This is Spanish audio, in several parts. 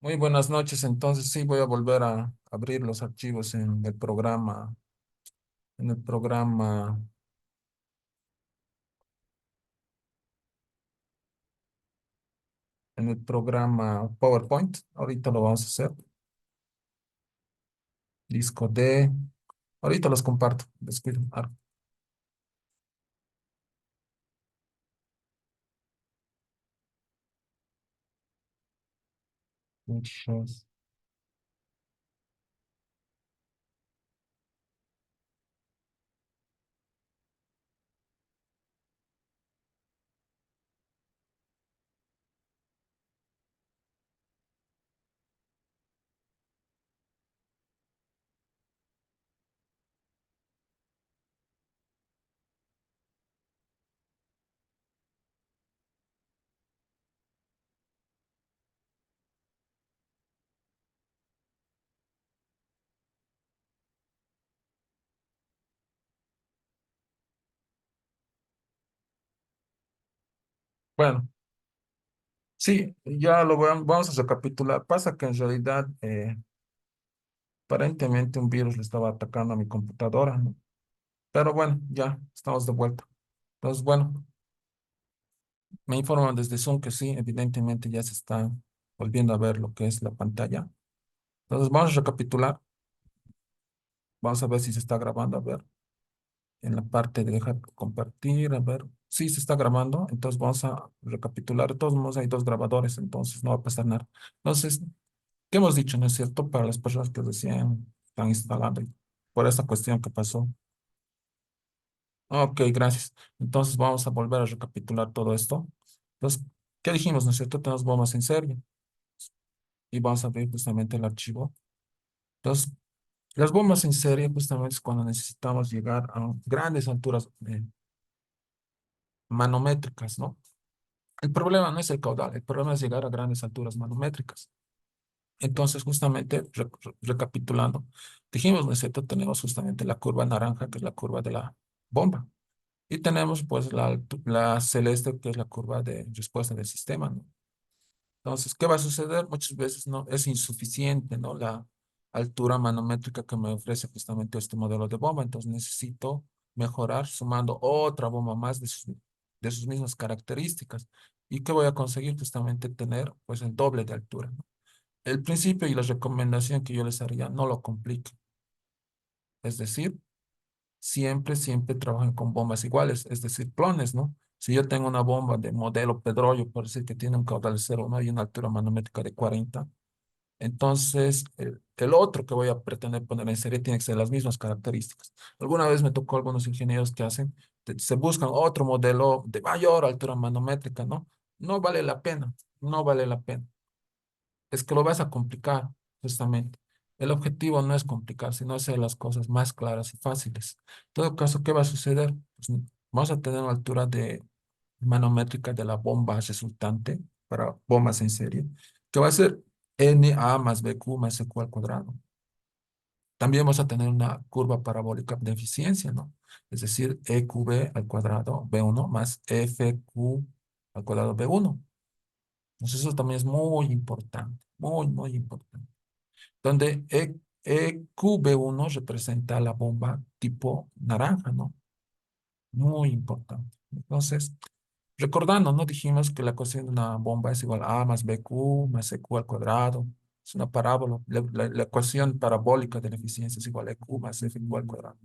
Muy buenas noches. Entonces sí voy a volver a abrir los archivos en el programa, en el programa PowerPoint. Ahorita lo vamos a hacer. Disco D. Ahorita los comparto. Descuido. Archivos. Bueno, sí, ya vamos a recapitular. Pasa que en realidad, aparentemente un virus le estaba atacando a mi computadora, ¿no? Pero bueno, ya estamos de vuelta. Entonces, bueno, me informan desde Zoom que sí, evidentemente ya se está volviendo a ver lo que es la pantalla. Entonces, vamos a recapitular. Vamos a ver si se está grabando. A ver, en la parte de dejar compartir. A ver, sí se está grabando. Entonces, vamos a recapitular. De todos modos, hay dos grabadores, entonces no va a pasar nada. Entonces, ¿qué hemos dicho, no es cierto? Para las personas que recién están instalando y por esta cuestión que pasó. Ok, gracias. Entonces, vamos a volver a recapitular todo esto. Entonces, ¿qué dijimos, no es cierto? Tenemos bombas en serie y vamos a abrir justamente el archivo. Entonces, las bombas en serie justamente es cuando necesitamos llegar a grandes alturas manométricas, ¿no? El problema no es el caudal, el problema es llegar a grandes alturas manométricas. Entonces, justamente, recapitulando, dijimos, ¿no es cierto? Tenemos justamente la curva naranja, que es la curva de la bomba, y tenemos pues la celeste, que es la curva de respuesta del sistema, ¿no? Entonces, ¿qué va a suceder? Muchas veces no es insuficiente, ¿no? La altura manométrica que me ofrece justamente este modelo de bomba. Entonces, necesito mejorar sumando otra bomba más de sus mismas características. ¿Y qué voy a conseguir? Justamente tener pues el doble de altura, ¿no? El principio y la recomendación que yo les haría, no lo compliquen. Es decir, siempre trabajen con bombas iguales, es decir, clones, ¿no? Si yo tengo una bomba de modelo Pedrollo, por decir que tiene un caudal de 0,1 y una altura manométrica de 40, entonces el otro que voy a pretender poner en serie tiene que ser las mismas características. Alguna vez me tocó algunos ingenieros que hacen, se buscan otro modelo de mayor altura manométrica, ¿no? No vale la pena, no vale la pena. Es que lo vas a complicar, justamente. El objetivo no es complicar, sino hacer las cosas más claras y fáciles. En todo caso, ¿qué va a suceder? Pues, vamos a tener una altura de manométrica de la bomba resultante para bombas en serie, que va a ser NA más BQ más EQ al cuadrado. También vamos a tener una curva parabólica de eficiencia, ¿no? Es decir, EQB al cuadrado B1 más FQ al cuadrado B1. Entonces eso también es muy importante, muy importante. Donde EQB1 representa la bomba tipo naranja, ¿no? Muy importante. Entonces, recordando, ¿no? Dijimos que la ecuación de una bomba es igual a más BQ más EQ al cuadrado. Es una parábola. La ecuación parabólica de la eficiencia es igual a EQ más FQ al cuadrado.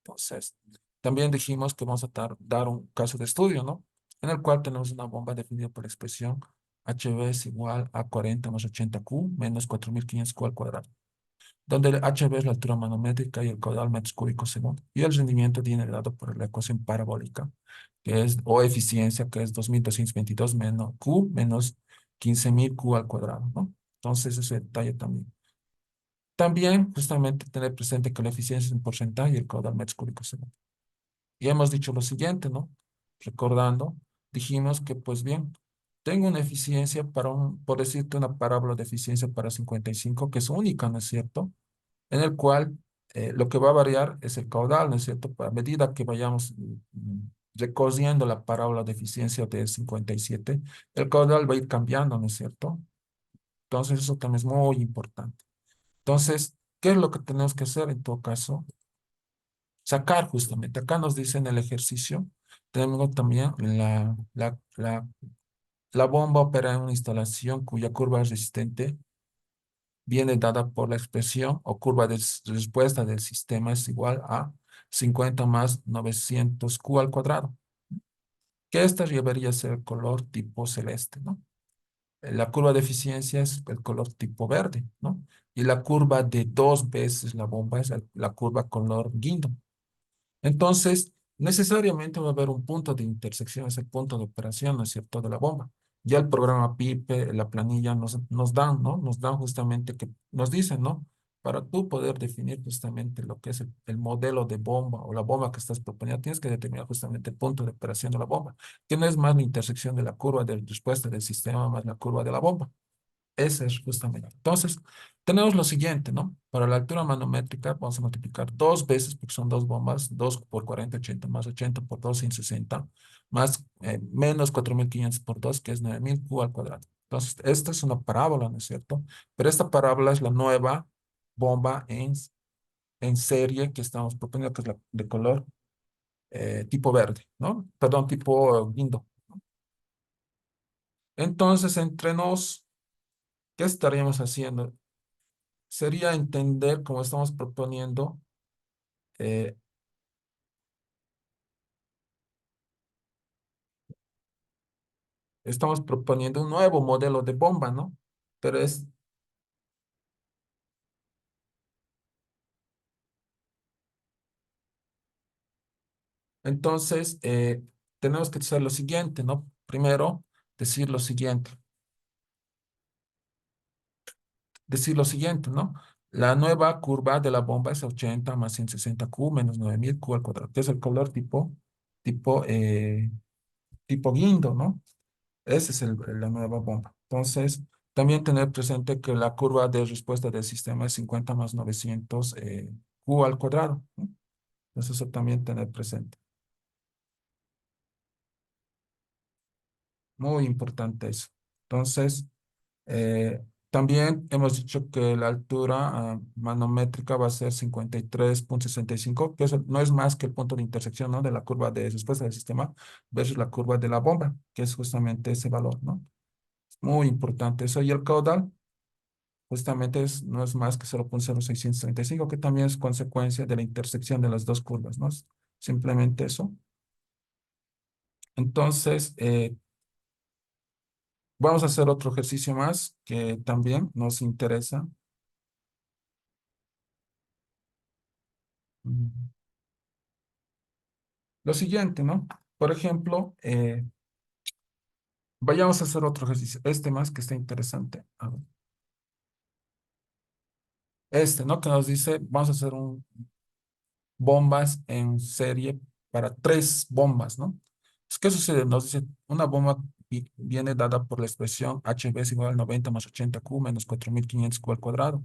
Entonces, también dijimos que vamos a dar un caso de estudio, ¿no? En el cual tenemos una bomba definida por la expresión HB es igual a 40 más 80Q menos 4500Q al cuadrado, donde el HB es la altura manométrica y el caudal metros cúbicos segundo. Y el rendimiento viene dado por la ecuación parabólica, que es, o eficiencia, que es 2222 menos Q menos 15000Q al cuadrado, ¿no? Entonces, ese detalle también. También, justamente, tener presente que la eficiencia es un porcentaje y el caudal metros cúbicos segundo. Y hemos dicho lo siguiente, ¿no? Recordando, dijimos que, pues bien, tengo una eficiencia por decirte, una parábola de eficiencia para 55 que es única, ¿no es cierto? En el cual lo que va a variar es el caudal, ¿no es cierto? A medida que vayamos recorriendo la parábola de eficiencia de 57, el caudal va a ir cambiando, ¿no es cierto? Entonces, eso también es muy importante. Entonces, ¿qué es lo que tenemos que hacer en todo caso? Sacar justamente. Acá nos dice en el ejercicio, tenemos también la bomba opera en una instalación cuya curva resistente viene dada por la expresión o curva de respuesta del sistema es igual a 50 más 900 Q al cuadrado, que esta debería ser el color tipo celeste, ¿no? La curva de eficiencia es el color tipo verde, ¿no? Y la curva de dos veces la bomba es la curva color guindo. Entonces, necesariamente va a haber un punto de intersección, ese punto de operación, ¿no es cierto?, de la bomba. Ya el programa PIPE, la planilla nos dan, ¿no? Nos dan justamente que, nos dicen, ¿no? Para tú poder definir justamente lo que es el modelo de bomba o la bomba que estás proponiendo, tienes que determinar justamente el punto de operación de la bomba, que no es más la intersección de la curva de respuesta del sistema más la curva de la bomba. Ese es justamente. Entonces, tenemos lo siguiente, ¿no? Para la altura manométrica vamos a multiplicar dos veces, porque son dos bombas, 2 por 40 80 más 80 por 2 160 más menos 4500 por 2 que es 9000 Q al cuadrado. Entonces, esta es una parábola, ¿no es cierto? Pero esta parábola es la nueva bomba en serie que estamos proponiendo, que es la de color tipo verde, ¿no? Perdón, tipo guindo. Entonces, entre nos, ¿qué estaríamos haciendo? Sería entender, como estamos proponiendo, eh, estamos proponiendo un nuevo modelo de bomba, ¿no? Pero es, entonces, tenemos que hacer lo siguiente, ¿no? Primero, decir lo siguiente, decir lo siguiente, ¿no? La nueva curva de la bomba es 80 más 160 Q menos 9000 Q al cuadrado, que es el color tipo, eh, tipo guindo, ¿no? Esa es la nueva bomba. Entonces, también tener presente que la curva de respuesta del sistema es 50 más 900 Q al cuadrado, ¿no? Entonces, eso también tener presente. Muy importante eso. Entonces, también hemos dicho que la altura manométrica va a ser 53,65, que eso no es más que el punto de intersección, ¿no?, de la curva de respuesta del sistema versus la curva de la bomba, que es justamente ese valor, ¿no? Muy importante eso. Y el caudal justamente no es más que 0,0635, que también es consecuencia de la intersección de las dos curvas, ¿no? Es simplemente eso. Entonces, vamos a hacer otro ejercicio más que también nos interesa. Mm, Lo siguiente, ¿no? Por ejemplo, vayamos a hacer otro ejercicio. Este más que está interesante. A ver. Este, ¿no? Que nos dice, vamos a hacer bombas en serie para tres bombas, ¿no? Pues, ¿qué sucede? Nos dice, una bomba viene dada por la expresión HB es igual a 90 más 80Q menos 4500 Q al cuadrado,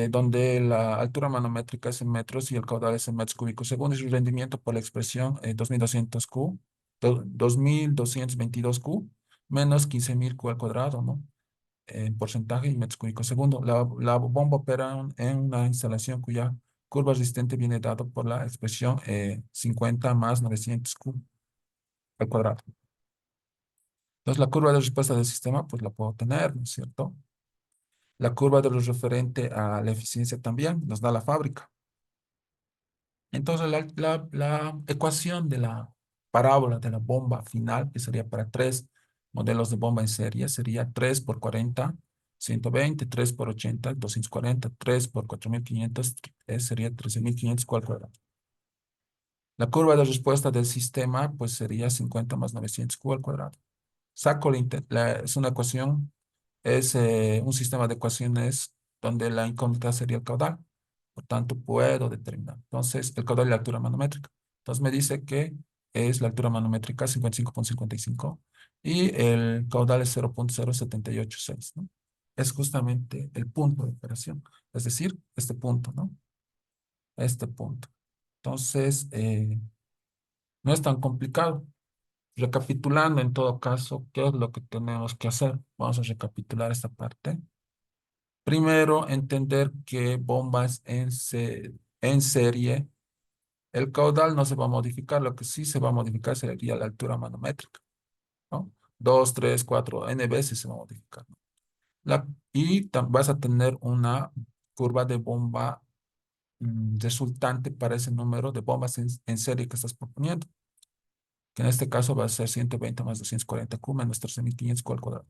donde la altura manométrica es en metros y el caudal es en metros cúbicos, según el rendimiento por la expresión 2200 Q, 2222 Q menos 15000 Q al cuadrado, ¿no? En porcentaje y metros cúbicos segundo. La bomba opera en una instalación cuya curva resistente viene dado por la expresión 50 más 900 Q al cuadrado. Entonces, la curva de respuesta del sistema, pues la puedo tener, ¿no es cierto? La curva de lo referente a la eficiencia también nos da la fábrica. Entonces, la ecuación de la parábola de la bomba final, que sería para tres modelos de bomba en serie, sería 3 por 40, 120, 3 por 80, 240, 3 por 4500, sería 13500 cuadrado. La curva de respuesta del sistema, pues sería 50 más 900 Q al cuadrado. Saco es una ecuación, es un sistema de ecuaciones donde la incógnita sería el caudal. Por tanto, puedo determinar. Entonces, el caudal y la altura manométrica. Entonces, me dice que es la altura manométrica 55,55 y el caudal es 0,0786, ¿no? Es justamente el punto de operación. Es decir, este punto, ¿no? Este punto. Entonces, no es tan complicado. Recapitulando en todo caso, ¿qué es lo que tenemos que hacer? Vamos a recapitular esta parte. Primero, entender que bombas en serie, el caudal no se va a modificar, lo que sí se va a modificar sería la altura manométrica, ¿no? Dos, tres, cuatro, n veces se va a modificar, ¿no? Vas a tener una curva de bomba resultante para ese número de bombas en serie que estás proponiendo, que en este caso va a ser 120 más 240 Q menos 13.500 Q al cuadrado.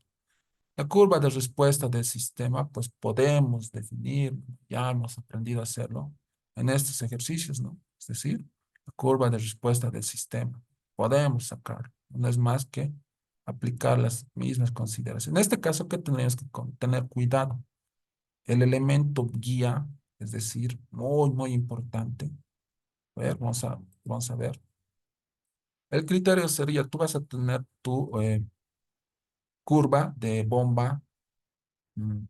La curva de respuesta del sistema, pues podemos definir, ya hemos aprendido a hacerlo en estos ejercicios, ¿no? Es decir, la curva de respuesta del sistema. Podemos sacar, no es más que aplicar las mismas consideraciones. En este caso, ¿qué tenemos que tener cuidado? El elemento guía, es decir, muy, muy importante. A ver, vamos a ver. El criterio sería, tú vas a tener tu curva de bomba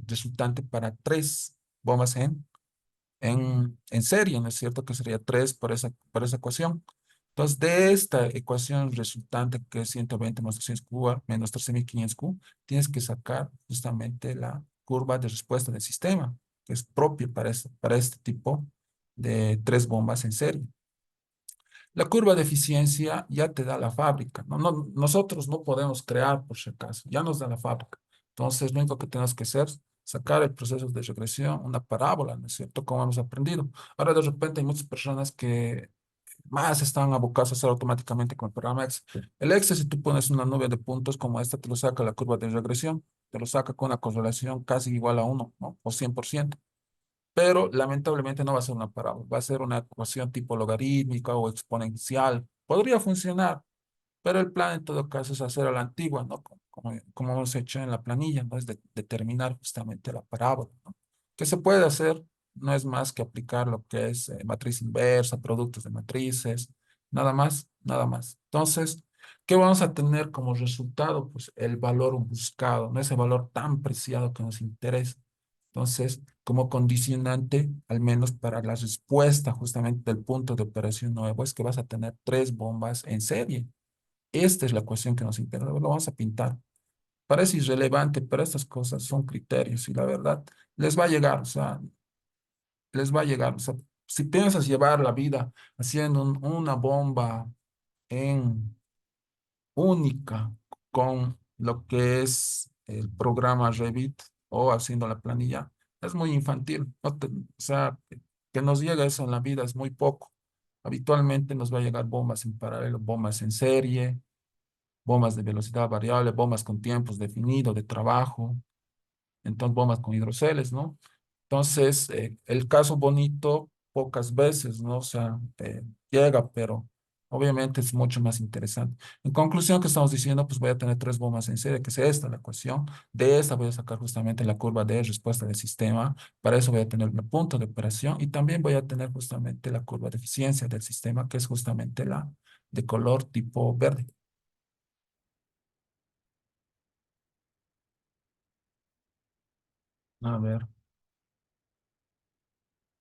resultante para tres bombas en serie, ¿no es cierto? Que sería tres por esa ecuación. Entonces, de esta ecuación resultante, que es 120 más 200 Q menos 13.500 Q, tienes que sacar justamente la curva de respuesta del sistema, que es propia para este tipo de tres bombas en serie. La curva de eficiencia ya te da la fábrica, ¿no? Nosotros no podemos crear por si acaso, ya nos da la fábrica. Entonces, lo único que tenemos que hacer es sacar el proceso de regresión, una parábola, ¿no es cierto? Como hemos aprendido. Ahora, de repente, hay muchas personas que más están abocadas a hacer automáticamente con el programa Excel. El Excel, si tú pones una nube de puntos como esta, te lo saca la curva de regresión, te lo saca con una correlación casi igual a uno, ¿no? O 100%, pero lamentablemente no va a ser una parábola, va a ser una ecuación tipo logarítmica o exponencial. Podría funcionar, pero el plan en todo caso es hacer a la antigua, ¿no? Como hemos hecho en la planilla, ¿no? Es determinar justamente la parábola, ¿no? ¿Qué se puede hacer? No es más que aplicar lo que es matriz inversa, productos de matrices, nada más, nada más. Entonces, ¿qué vamos a tener como resultado? Pues el valor buscado, no ese valor tan preciado que nos interesa. Entonces, como condicionante, al menos para la respuesta justamente del punto de operación nuevo, es que vas a tener tres bombas en serie. Esta es la cuestión que nos interesa. Lo vamos a pintar. Parece irrelevante, pero estas cosas son criterios y la verdad les va a llegar, o sea, les va a llegar. O sea, si piensas llevar la vida haciendo una bomba en única con lo que es el programa Revit o haciendo la planilla, es muy infantil. O sea, que nos llegue eso en la vida es muy poco. Habitualmente nos va a llegar bombas en paralelo, bombas en serie, bombas de velocidad variable, bombas con tiempos definidos de trabajo, entonces bombas con hidroceles, ¿no? Entonces, el caso bonito pocas veces, ¿no? O sea, llega, pero obviamente es mucho más interesante. En conclusión, ¿qué estamos diciendo? Pues voy a tener tres bombas en serie, que es esta la ecuación. De esta voy a sacar justamente la curva de respuesta del sistema. Para eso voy a tener el punto de operación y también voy a tener justamente la curva de eficiencia del sistema, que es justamente la de color tipo verde. A ver.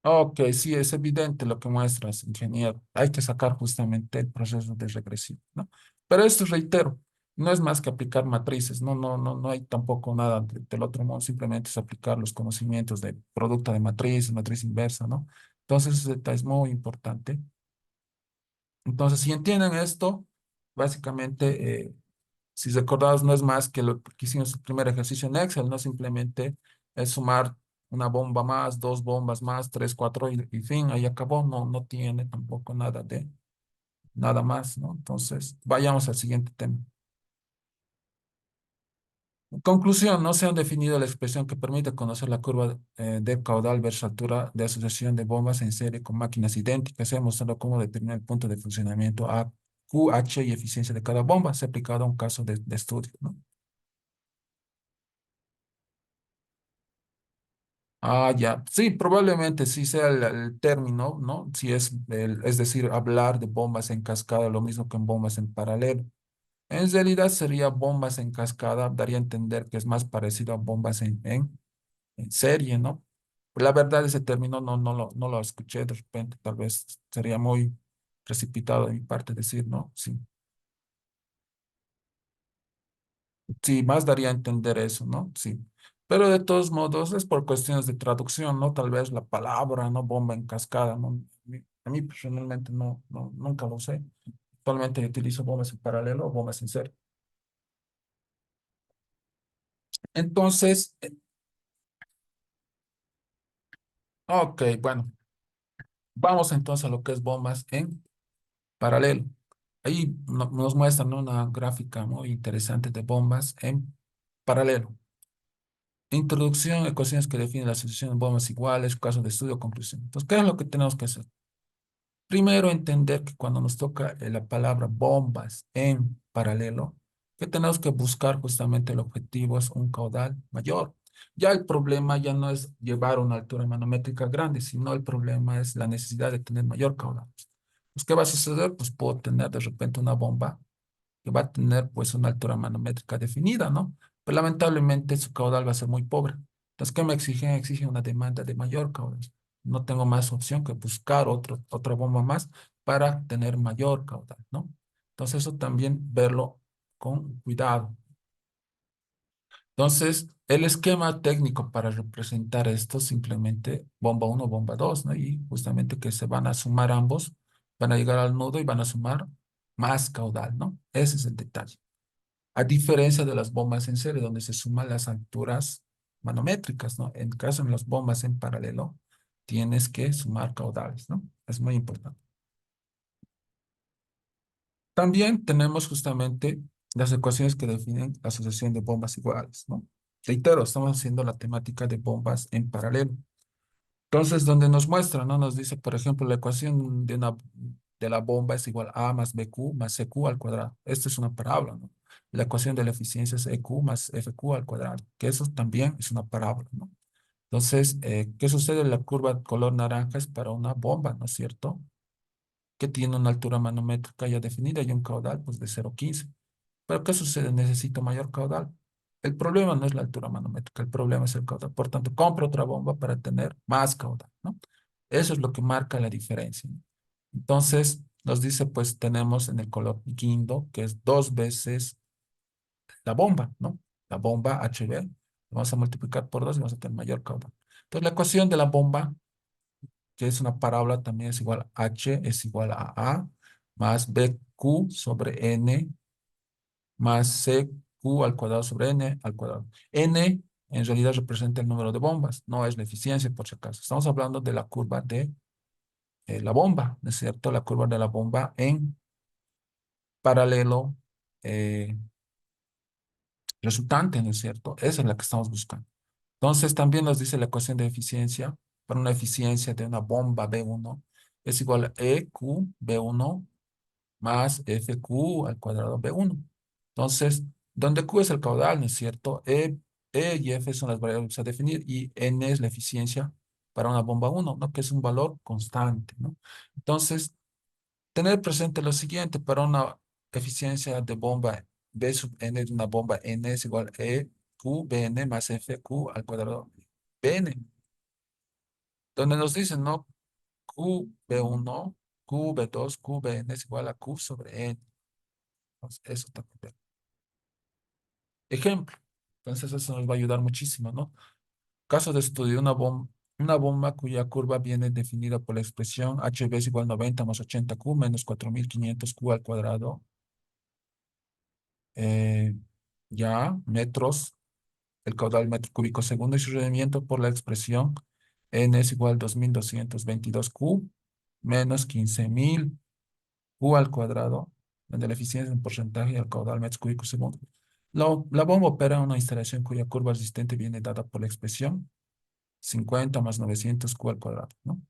Ok, sí, es evidente lo que muestras, ingeniero. Hay que sacar justamente el proceso de regresión, ¿no? Pero esto, reitero, no es más que aplicar matrices, no hay tampoco nada del otro modo, simplemente es aplicar los conocimientos de producto de matriz, matriz inversa, ¿no? Entonces, ese detalle es muy importante. Entonces, si entienden esto, básicamente, si recordados, no es más que lo que hicimos el primer ejercicio en Excel, no simplemente es sumar una bomba más, dos bombas más, tres, cuatro y fin, ahí acabó, no tiene tampoco nada más, ¿no? Entonces, vayamos al siguiente tema. En conclusión, no se han definido la expresión que permite conocer la curva de caudal versus altura de asociación de bombas en serie con máquinas idénticas. Se ha mostrado cómo determinar el punto de funcionamiento A, Q, H y eficiencia de cada bomba. Se ha aplicado a un caso de estudio, ¿no? Ah, ya. Sí, probablemente sí sea el término, ¿no? Si es, es decir, hablar de bombas en cascada, lo mismo que en bombas en paralelo. En realidad sería bombas en cascada, daría a entender que es más parecido a bombas en serie, ¿no? La verdad, ese término no lo escuché de repente, tal vez sería muy precipitado de mi parte decir, ¿no? Sí. Sí, más daría a entender eso, ¿no? Sí. Pero de todos modos es por cuestiones de traducción, ¿no? Tal vez la palabra, ¿no? Bomba en cascada, ¿no? A mí personalmente nunca lo sé. Actualmente yo utilizo bombas en paralelo o bombas en serie. Entonces, ok, bueno, vamos entonces a lo que es bombas en paralelo. Ahí nos muestran, ¿no? Una gráfica muy interesante de bombas en paralelo. Introducción, ecuaciones que definen la asociación de bombas iguales, caso de estudio, conclusión. Entonces, ¿qué es lo que tenemos que hacer? Primero, entender que cuando nos toca la palabra bombas en paralelo, que tenemos que buscar justamente el objetivo es un caudal mayor. Ya el problema ya no es llevar una altura manométrica grande, sino el problema es la necesidad de tener mayor caudal. Pues, ¿qué va a suceder? Pues puedo tener de repente una bomba que va a tener pues una altura manométrica definida, ¿no? Pero lamentablemente su caudal va a ser muy pobre. Entonces, ¿qué me exigen? Exigen una demanda de mayor caudal. No tengo más opción que buscar otra bomba más para tener mayor caudal, ¿no? Entonces, eso también verlo con cuidado. Entonces, el esquema técnico para representar esto simplemente bomba uno bomba 2, ¿no? Y justamente que se van a sumar ambos, van a llegar al nudo y van a sumar más caudal, ¿no? Ese es el detalle. A diferencia de las bombas en serie, donde se suman las alturas manométricas, ¿no? En caso de las bombas en paralelo, tienes que sumar caudales, ¿no? Es muy importante. También tenemos justamente las ecuaciones que definen la asociación de bombas iguales, ¿no? Reitero, estamos haciendo la temática de bombas en paralelo. Entonces, donde nos muestra, ¿no? Nos dice, por ejemplo, la ecuación de la bomba es igual a más BQ más CQ al cuadrado. Esto es una parábola, ¿no? La ecuación de la eficiencia es EQ más FQ al cuadrado, que eso también es una parábola, ¿no? Entonces, ¿qué sucede? La curva color naranja es para una bomba, ¿no es cierto? Que tiene una altura manométrica ya definida y un caudal, pues, de 0,15. Pero ¿qué sucede? Necesito mayor caudal. El problema no es la altura manométrica, el problema es el caudal. Por tanto, compro otra bomba para tener más caudal, ¿no? Eso es lo que marca la diferencia, ¿no? Entonces, nos dice, pues tenemos en el color guindo, que es dos veces la bomba, ¿no? La bomba HB, vamos a multiplicar por dos y vamos a tener mayor caudal. Entonces, la ecuación de la bomba, que es una parábola, también es igual a H es igual a A más BQ sobre N más CQ al cuadrado sobre N al cuadrado. N en realidad representa el número de bombas, no es la eficiencia por si acaso. Estamos hablando de la curva de la bomba, ¿no es cierto? La curva de la bomba en paralelo eh, resultante, ¿no es cierto? Esa es la que estamos buscando. Entonces también nos dice la ecuación de eficiencia, para una eficiencia de una bomba B1 es igual a EQ B1 más FQ al cuadrado B1. Entonces, donde Q es el caudal, ¿no es cierto? E y F son las variables a definir y N es la eficiencia para una bomba uno, ¿no? Que es un valor constante, ¿no? Entonces, tener presente lo siguiente, para una eficiencia de bomba B sub N de una bomba N es igual a E Q BN más FQ al cuadrado BN, donde nos dicen, ¿no? Q B1, Q B2, Q BN es igual a Q sobre N. Entonces, eso también. Ejemplo. Entonces, eso nos va a ayudar muchísimo, ¿no? Caso de estudio, una bomba cuya curva viene definida por la expresión HB es igual a 90 más 80Q menos 4500Q al cuadrado. eh, ya, metros, el caudal metro cúbico segundo y su rendimiento por la expresión N es igual a 2222Q menos 15000Q al cuadrado, donde la eficiencia en porcentaje y el caudal metro cúbico segundo. La bomba opera en una instalación cuya curva resistente viene dada por la expresión 50 más 900 Q al cuadrado, ¿no?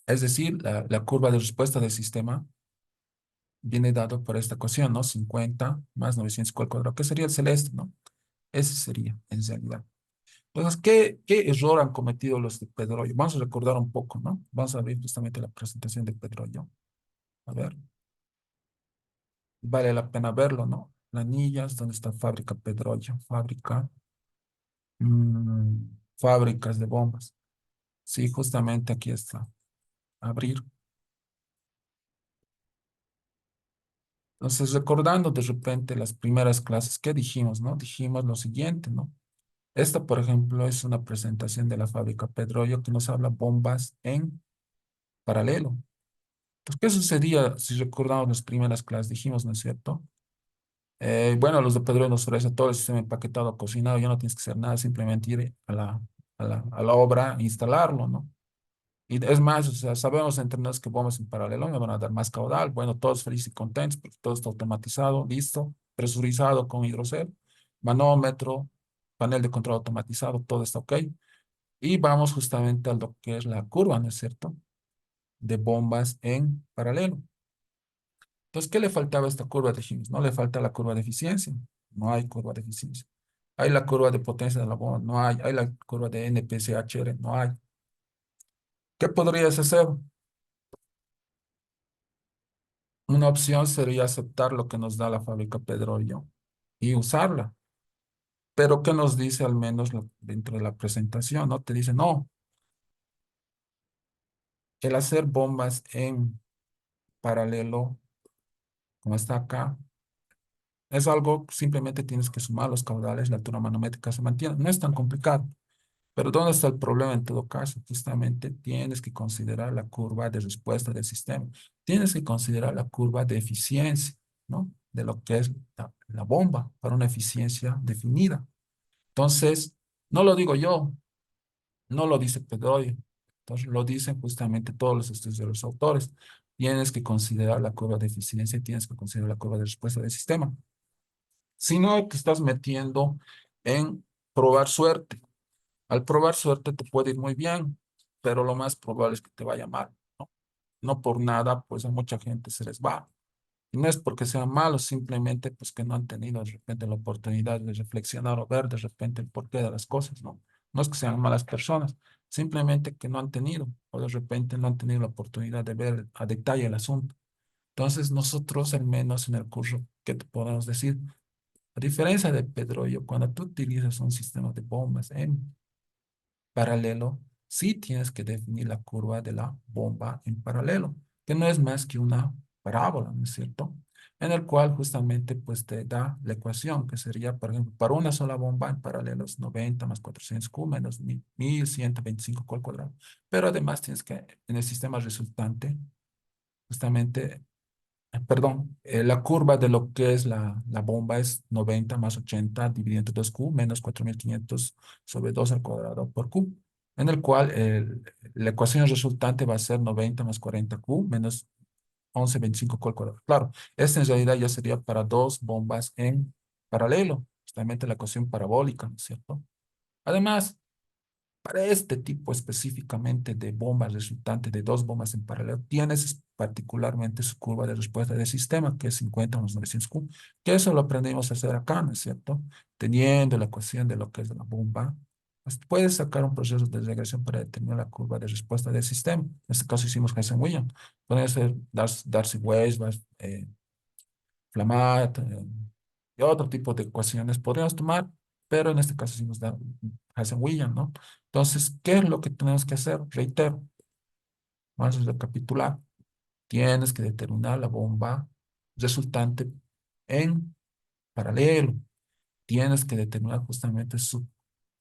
Es decir, la curva de respuesta del sistema viene dado por esta ecuación, ¿no? 50 más 900 Q al cuadrado, que sería el celeste, ¿no? Ese sería, en realidad. Entonces, ¿qué error han cometido los de Pedroyo? Vamos a recordar un poco, ¿no? Vamos a ver justamente la presentación de Pedroyo. A ver, vale la pena verlo, ¿no? Planillas, ¿dónde está fábrica Pedroyo? Fábricas de bombas. Sí, justamente aquí está. Abrir. Entonces, recordando de repente las primeras clases que dijimos, ¿no? Dijimos lo siguiente, ¿no? Esta, por ejemplo, es una presentación de la fábrica Pedrollo que nos habla bombas en paralelo. Entonces, ¿qué sucedía si recordamos las primeras clases? Dijimos, ¿no es cierto? Bueno, los de Pedrollo nos ofrece todo el sistema empaquetado, cocinado, ya no tienes que hacer nada, simplemente ir a la obra, instalarlo, ¿no? Y es más, o sea, sabemos entre nosotros que bombas en paralelo me van a dar más caudal. Bueno, todos felices y contentos porque todo está automatizado, listo, presurizado con hidrocel, manómetro, panel de control automatizado, todo está ok. Y vamos justamente a lo que es la curva, ¿no es cierto? De bombas en paralelo. Entonces, ¿qué le faltaba a esta curva de Higgs? No le falta la curva de eficiencia. No hay curva de eficiencia. Hay la curva de potencia de la bomba, no hay. Hay la curva de NPChr, no hay. ¿Qué podrías hacer? Una opción sería aceptar lo que nos da la fábrica Pedrollo y usarla. Pero ¿qué nos dice al menos dentro de la presentación? ¿No? Te dice, no, el hacer bombas en paralelo, como está acá, es algo, simplemente tienes que sumar los caudales, la altura manométrica se mantiene. No es tan complicado. Pero ¿dónde está el problema en todo caso? Justamente tienes que considerar la curva de respuesta del sistema. Tienes que considerar la curva de eficiencia, ¿no? De lo que es la bomba para una eficiencia definida. Entonces, no lo digo yo, no lo dice Pedroy. Entonces, lo dicen justamente todos los estudios de los autores. Tienes que considerar la curva de eficiencia y tienes que considerar la curva de respuesta del sistema. Si no, te estás metiendo en probar suerte. Al probar suerte te puede ir muy bien, pero lo más probable es que te vaya mal, ¿no? No por nada, pues a mucha gente se les va. Y no es porque sean malos, simplemente pues que no han tenido de repente la oportunidad de reflexionar o ver de repente el porqué de las cosas, ¿no? No es que sean malas personas, simplemente que no han tenido, o de repente no han tenido la oportunidad de ver a detalle el asunto. Entonces nosotros, al menos en el curso, ¿qué te podemos decir? A diferencia de Pedroyo, cuando tú utilizas un sistema de bombas en paralelo, sí tienes que definir la curva de la bomba en paralelo, que no es más que una parábola, ¿no es cierto? En el cual justamente pues te da la ecuación, que sería, por ejemplo, para una sola bomba en paralelo es 90 más 400 Q menos 1125 Q al cuadrado. Pero además tienes que, en el sistema resultante, justamente perdón, la curva de lo que es la bomba es 90 más 80 dividido entre 2Q menos 4500 sobre 2 al cuadrado por Q, en el cual la ecuación resultante va a ser 90 más 40Q menos 1125Q al cuadrado. Claro, esta en realidad ya sería para dos bombas en paralelo, justamente la ecuación parabólica, ¿no es cierto? Además, para este tipo específicamente de bombas resultante de dos bombas en paralelo, tienes particularmente su curva de respuesta del sistema, que es 50 menos 900 Q, que eso lo aprendimos a hacer acá, ¿no es cierto? Teniendo la ecuación de lo que es la bomba, pues puedes sacar un proceso de regresión para determinar la curva de respuesta del sistema. En este caso hicimos Heisenberg. Puede ser Darcy-Weisbach, Flamat, y otro tipo de ecuaciones podríamos tomar, pero en este caso sí nos da Hazen-Williams, ¿no? Entonces, ¿qué es lo que tenemos que hacer? Reitero, vamos a recapitular. Tienes que determinar la bomba resultante en paralelo. Tienes que determinar justamente su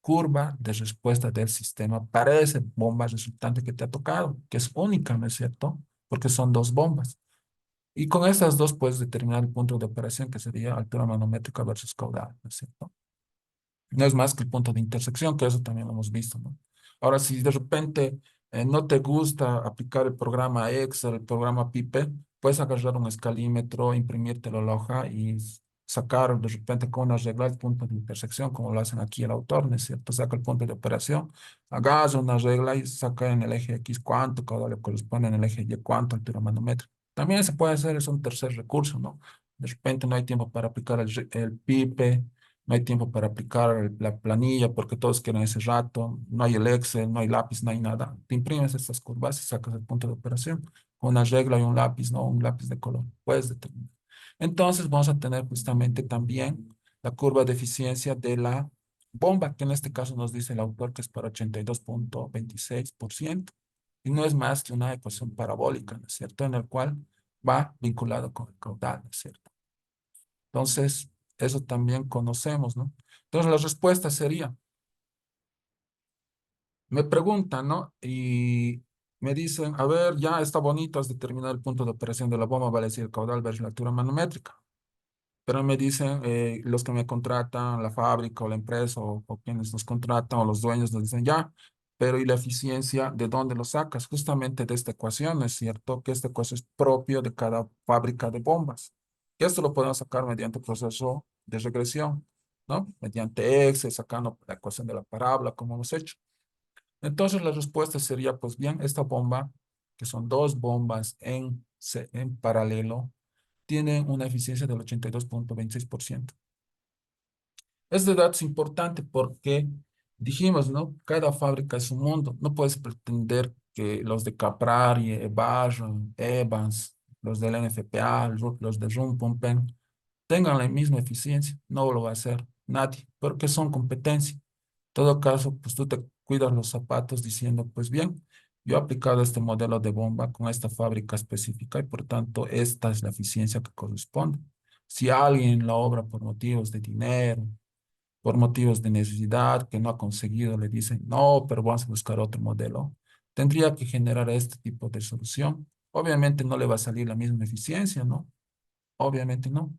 curva de respuesta del sistema para esa bomba resultante que te ha tocado, que es única, ¿no es cierto? Porque son dos bombas. Y con estas dos puedes determinar el punto de operación, que sería altura manométrica versus caudal, ¿no es cierto? No es más que el punto de intersección, que eso también lo hemos visto, ¿no? Ahora, si de repente no te gusta aplicar el programa Excel, el programa PIPE, puedes agarrar un escalímetro, imprimírtelo a la hoja y sacar de repente con una regla el punto de intersección, como lo hacen aquí el autor, ¿no es cierto? Saca el punto de operación, agarra una regla y saca en el eje X cuánto, caudal le corresponde en el eje Y cuánto, altura manométrica. También se puede hacer, es un tercer recurso, ¿no? De repente no hay tiempo para aplicar el PIPE, no hay tiempo para aplicar la planilla porque todos quieren ese rato, no hay el Excel, no hay lápiz, no hay nada. Te imprimes estas curvas y sacas el punto de operación con una regla y un lápiz, no un lápiz de color. Puedes determinar. Entonces vamos a tener justamente también la curva de eficiencia de la bomba, que en este caso nos dice el autor que es para 82,26%. Y no es más que una ecuación parabólica, ¿no es cierto? En el cual va vinculado con el caudal, ¿no es cierto? Entonces, eso también conocemos, ¿no? Entonces, la respuesta sería, me preguntan, ¿no? Y me dicen, a ver, ya está bonito, has determinado el punto de operación de la bomba, vale decir el caudal versus la altura manométrica. Pero me dicen, los que me contratan, la fábrica o la empresa o quienes nos contratan o los dueños nos dicen, ya, pero ¿y la eficiencia de dónde lo sacas? Justamente de esta ecuación, ¿es cierto? Que esta ecuación es propio de cada fábrica de bombas. Y esto lo podemos sacar mediante proceso de regresión, ¿no? Mediante Excel, sacando la ecuación de la parábola, como hemos hecho. Entonces la respuesta sería, pues bien, esta bomba, que son dos bombas en paralelo, tienen una eficiencia del 82,26%. Este dato es importante porque dijimos, ¿no? Cada fábrica es un mundo. No puedes pretender que los de Caprari, Barron, Evans, los del NFPA, los de Rumpumpen, tengan la misma eficiencia. No lo va a hacer nadie, porque son competencia. En todo caso, pues tú te cuidas los zapatos diciendo, pues bien, yo he aplicado este modelo de bomba con esta fábrica específica y por tanto esta es la eficiencia que corresponde. Si alguien la obra por motivos de dinero, por motivos de necesidad que no ha conseguido, le dicen, no, pero vamos a buscar otro modelo, tendría que generar este tipo de solución. Obviamente no le va a salir la misma eficiencia, ¿no? Obviamente no.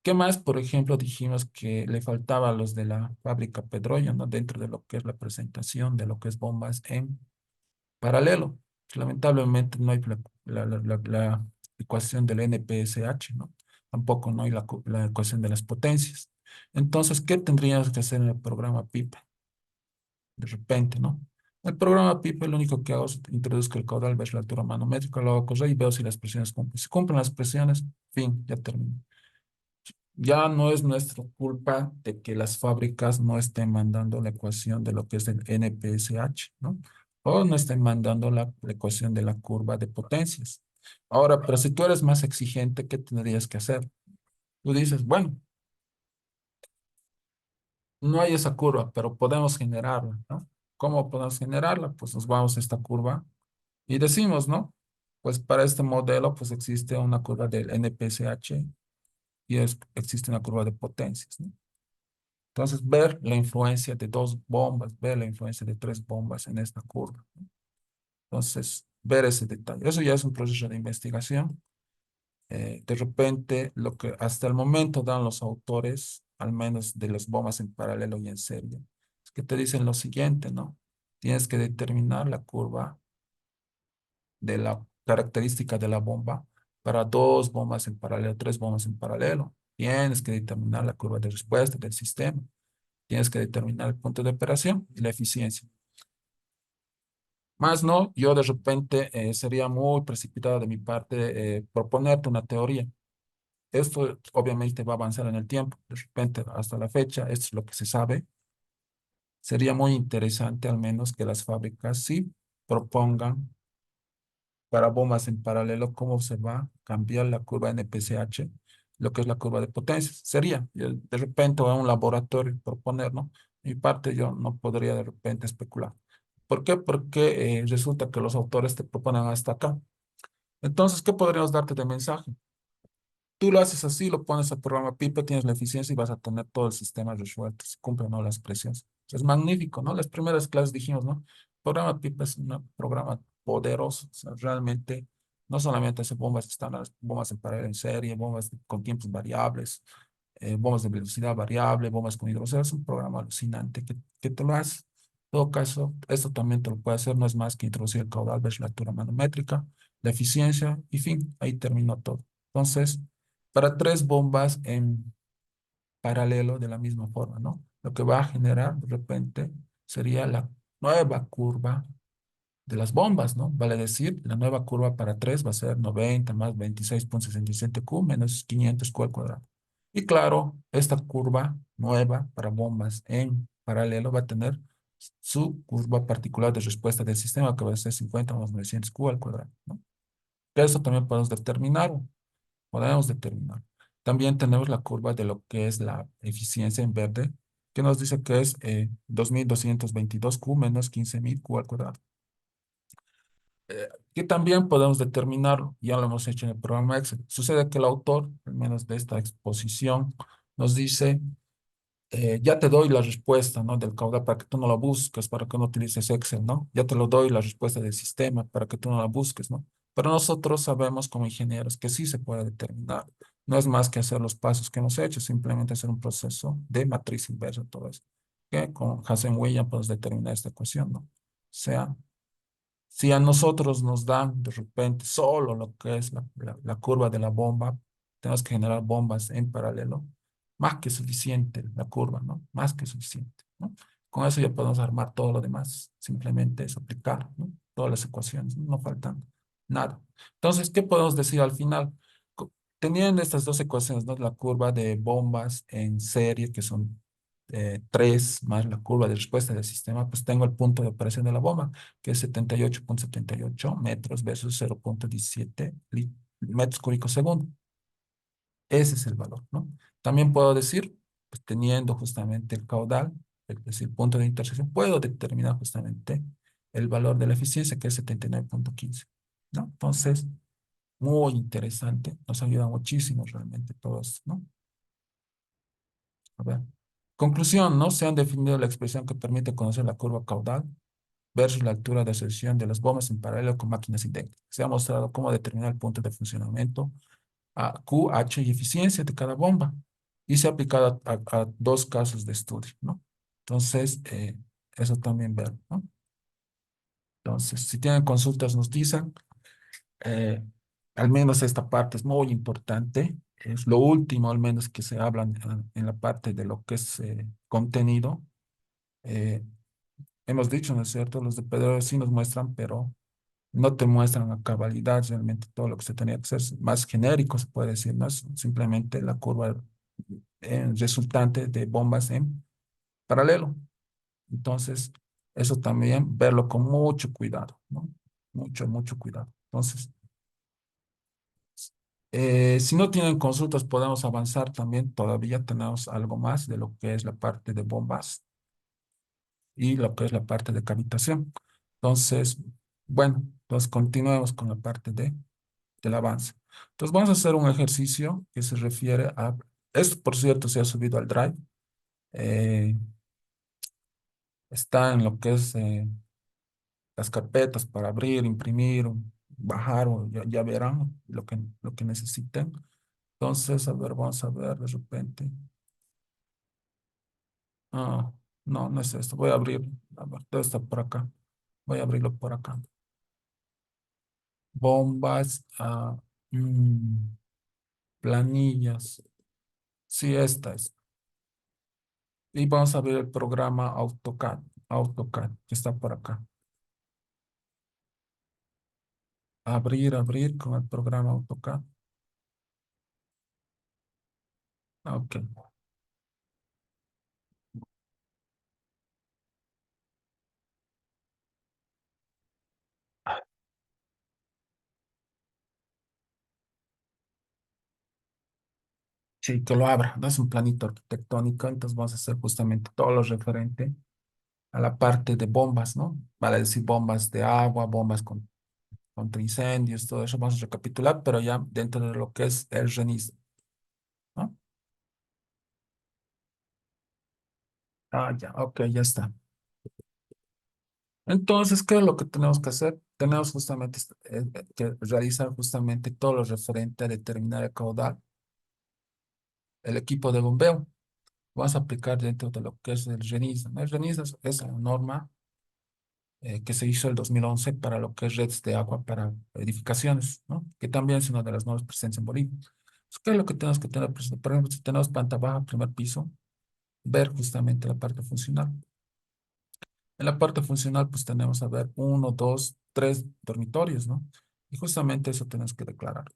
¿Qué más? Por ejemplo, dijimos que le faltaba a los de la fábrica Pedroya, ¿no? Dentro de lo que es la presentación de lo que es bombas en paralelo. Lamentablemente no hay la ecuación del NPSH, ¿no? Tampoco no hay la ecuación de las potencias. Entonces, ¿qué tendríamos que hacer en el programa PIPE? De repente, ¿no? El programa PIPE lo único que hago es introduzco el caudal, ver la altura manométrica, lo hago correr y veo si las presiones cumplen. Si cumplen las presiones, fin, ya termino. Ya no es nuestra culpa de que las fábricas no estén mandando la ecuación de lo que es el NPSH, ¿no? O no estén mandando la ecuación de la curva de potencias. Ahora, pero si tú eres más exigente, ¿qué tendrías que hacer? Tú dices, bueno, no hay esa curva, pero podemos generarla, ¿no? ¿Cómo podemos generarla? Pues nos vamos a esta curva y decimos, ¿no? Pues para este modelo, pues existe una curva del NPSH y existe una curva de potencias, ¿no? Entonces, ver la influencia de dos bombas, ver la influencia de tres bombas en esta curva. Entonces, ver ese detalle. Eso ya es un proceso de investigación. De repente, lo que hasta el momento dan los autores, al menos de las bombas en paralelo y en serie, es que te dicen lo siguiente, ¿no? Tienes que determinar la curva de la característica de la bomba para dos bombas en paralelo, tres bombas en paralelo. Tienes que determinar la curva de respuesta del sistema. Tienes que determinar el punto de operación y la eficiencia. Más no, yo de repente sería muy precipitado de mi parte proponerte una teoría. Esto obviamente va a avanzar en el tiempo. De repente, hasta la fecha, esto es lo que se sabe. Sería muy interesante al menos que las fábricas sí propongan para bombas en paralelo cómo se va a cambiar la curva NPCH, lo que es la curva de potencias. Sería, de repente, a un laboratorio proponer, ¿no? Mi parte yo no podría de repente especular. ¿Por qué? Porque resulta que los autores te proponen hasta acá. Entonces, ¿qué podríamos darte de mensaje? Tú lo haces así, lo pones al programa PIPE, tienes la eficiencia y vas a tener todo el sistema resuelto, si cumple o no las presiones. Es magnífico, ¿no? Las primeras clases dijimos, ¿no? El programa PIPE es un programa poderoso, o sea, realmente no solamente hace bombas estándar, bombas en paralelo en serie, bombas con tiempos variables, bombas de velocidad variable, bombas con hidrogel, es un programa alucinante que te lo hace. En todo caso, esto también te lo puede hacer, no es más que introducir el caudal, ver la altura manométrica, la eficiencia y fin, ahí terminó todo. Entonces, para tres bombas en paralelo de la misma forma, ¿no? Lo que va a generar de repente sería la nueva curva de las bombas, ¿no? Vale decir, la nueva curva para tres va a ser 90 más 26,67 Q menos 500 Q al cuadrado. Y claro, esta curva nueva para bombas en paralelo va a tener su curva particular de respuesta del sistema que va a ser 50 más 900 Q al cuadrado, ¿no? Eso también podemos determinar. También tenemos la curva de lo que es la eficiencia en verde, que nos dice que es 2222 Q menos 15.000 Q al cuadrado. que también podemos determinarlo, ya lo hemos hecho en el programa Excel. Sucede que el autor, al menos de esta exposición, nos dice, ya te doy la respuesta, ¿no? Del caudal para que tú no la busques, para que no utilices Excel, ¿no? Ya te lo doy la respuesta del sistema para que tú no la busques, ¿no? Pero nosotros sabemos como ingenieros que sí se puede determinar. No es más que hacer los pasos que hemos hecho, simplemente hacer un proceso de matriz inversa, todo eso. Que con Hasen-Williams podemos determinar esta ecuación, ¿no? O sea, si a nosotros nos dan de repente solo lo que es la curva de la bomba, tenemos que generar bombas en paralelo, más que suficiente la curva, ¿no? Más que suficiente, ¿no? Con eso ya podemos armar todo lo demás. Simplemente es aplicar, ¿no? Todas las ecuaciones, no faltan nada. Entonces, ¿qué podemos decir al final? Teniendo estas dos ecuaciones, ¿no? La curva de bombas en serie, que son 3 más la curva de respuesta del sistema, pues tengo el punto de operación de la bomba, que es 78,78 metros versus 0,17 metros cúbicos segundo. Ese es el valor, ¿no? También puedo decir, pues teniendo justamente el caudal, es decir, punto de intersección, puedo determinar justamente el valor de la eficiencia, que es 79,15, ¿no? Entonces, muy interesante, nos ayuda muchísimo realmente todo esto, ¿no? A ver. Conclusión, ¿no? Se han definido la expresión que permite conocer la curva caudal versus la altura de asociación de las bombas en paralelo con máquinas idénticas. Se ha mostrado cómo determinar el punto de funcionamiento a Q, H y eficiencia de cada bomba. Y se ha aplicado a dos casos de estudio, ¿no? Entonces, eso también ver, ¿no? Entonces, si tienen consultas, nos dicen. eh, Al menos esta parte es muy importante. Es lo último, al menos, que se habla en la parte de lo que es contenido. Eh, Hemos dicho, ¿no es cierto? Los de Pedro sí nos muestran, pero no te muestran a cabalidad realmente todo lo que se tenía que hacer. Es más genérico, se puede decir, no es simplemente la curva resultante de bombas en paralelo. Entonces, eso también verlo con mucho cuidado, ¿no? Mucho, mucho cuidado. Entonces, si no tienen consultas, podemos avanzar también. Todavía tenemos algo más de lo que es la parte de bombas y lo que es la parte de cavitación. Entonces, bueno, entonces continuemos con la parte del avance. Entonces, vamos a hacer un ejercicio que se refiere a, esto por cierto se ha subido al Drive, eh, está en lo que es las carpetas para abrir, imprimir, bajar, o ya verán lo que necesiten. Entonces, a ver, vamos a ver de repente. Ah, no, no es esto. Voy a abrir. A ver, todo está por acá. Voy a abrirlo por acá. Bombas, planillas. Sí, esta es. Y vamos a ver el programa AutoCAD. AutoCAD, que está por acá. Abrir con el programa AutoCAD. Ok. Sí, que lo abra. No es un planito arquitectónico, entonces vamos a hacer justamente todo lo referente a la parte de bombas, ¿no? Vale decir bombas de agua, bombas contra incendios, todo eso vamos a recapitular, pero ya dentro de lo que es el RENIS, ¿no? Ah, ya, ok, ya está. Entonces, ¿qué es lo que tenemos que hacer? Tenemos justamente que realizar justamente todo lo referente a determinar el caudal, el equipo de bombeo. Vamos a aplicar dentro de lo que es el RENIS, ¿no? El RENIS es la norma que se hizo el 2011 para lo que es redes de agua para edificaciones, ¿no? Que también es una de las normas presentes en Bolivia. Entonces, ¿qué es lo que tenemos que tener presente? Por ejemplo, si tenemos planta baja, primer piso, ver justamente la parte funcional. En la parte funcional, pues tenemos a ver uno, dos, tres dormitorios, ¿no? Y justamente eso tenemos que declarar.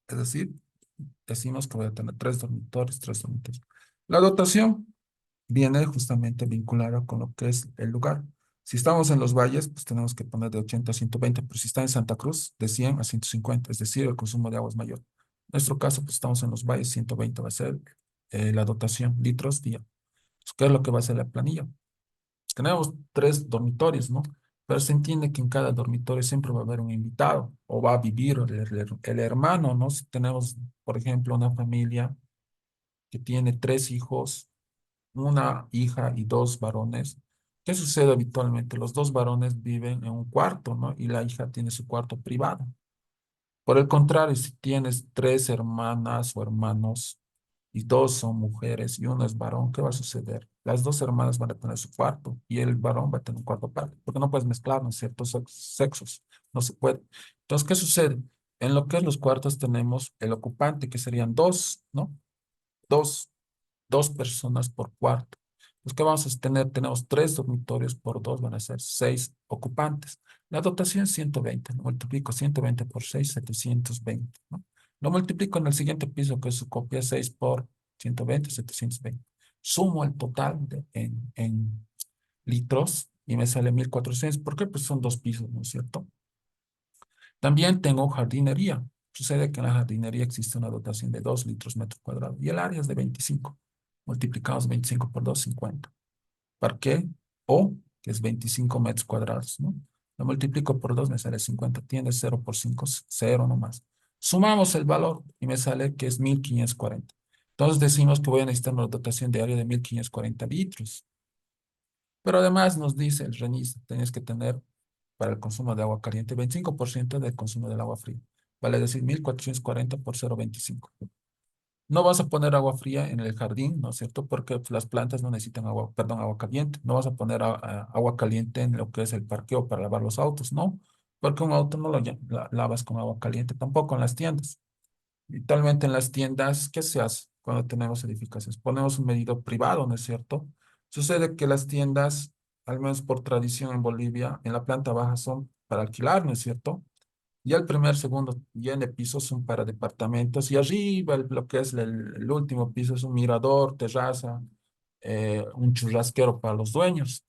Es decir, decimos que voy a tener tres dormitorios, tres dormitorios. La dotación viene justamente vinculada con lo que es el lugar. Si estamos en los valles, pues tenemos que poner de 80 a 120, pero si está en Santa Cruz, de 100 a 150, es decir, el consumo de agua es mayor. En nuestro caso, pues estamos en los valles, 120 va a ser la dotación, litros día. Pues, ¿qué es lo que va a ser la planilla? Tenemos tres dormitorios, ¿no? pero se entiende que en cada dormitorio siempre va a haber un invitado o va a vivir el hermano, ¿no? Si tenemos, por ejemplo, una familia que tiene tres hijos, una hija y dos varones, ¿qué sucede habitualmente? Los dos varones viven en un cuarto, ¿no? Y la hija tiene su cuarto privado. Por el contrario, si tienes tres hermanas o hermanos y dos son mujeres y uno es varón, ¿qué va a suceder? Las dos hermanas van a tener su cuarto y el varón va a tener un cuarto aparte, porque no puedes mezclar, ¿no es cierto? Sexos, no se puede. Entonces, ¿qué sucede? En lo que es los cuartos tenemos el ocupante, que serían dos, ¿no? Dos dos personas por cuarto. Pues, ¿qué vamos a tener? Tenemos tres dormitorios por dos, van a ser seis ocupantes. La dotación es 120, lo multiplico 120 por 6 720, ¿no? Lo multiplico en el siguiente piso, que es su copia 6 por 120 720. Sumo el total en litros y me sale 1400. ¿Por qué? Pues son dos pisos, ¿no es cierto? También tengo jardinería. Sucede que en la jardinería existe una dotación de 2 litros metro cuadrado y el área es de 25. Multiplicamos 25 por 2, 50. Parqué o, que es 25 metros cuadrados, ¿no? Lo multiplico por 2, me sale 50. Tiene 0 por 5, 0 nomás. Sumamos el valor y me sale que es 1540. Entonces decimos que voy a necesitar una dotación diaria de 1540 litros. Pero además nos dice el RENIS, tienes que tener para el consumo de agua caliente 25% del consumo del agua fría. Vale decir 1440 por 0,25. No vas a poner agua fría en el jardín, ¿no es cierto? Porque pues, las plantas no necesitan agua, perdón, agua caliente. No vas a poner agua caliente en lo que es el parqueo para lavar los autos, ¿no? Porque un auto no lo lavas con agua caliente, tampoco en las tiendas. Actualmente en las tiendas, ¿qué se hace cuando tenemos edificaciones? Ponemos un medidor privado, ¿no es cierto? Sucede que las tiendas, al menos por tradición en Bolivia, en la planta baja son para alquilar, ¿no es cierto? Y el primer, segundo y N pisos son para departamentos y arriba lo que es el último piso es un mirador, terraza, un churrasquero para los dueños.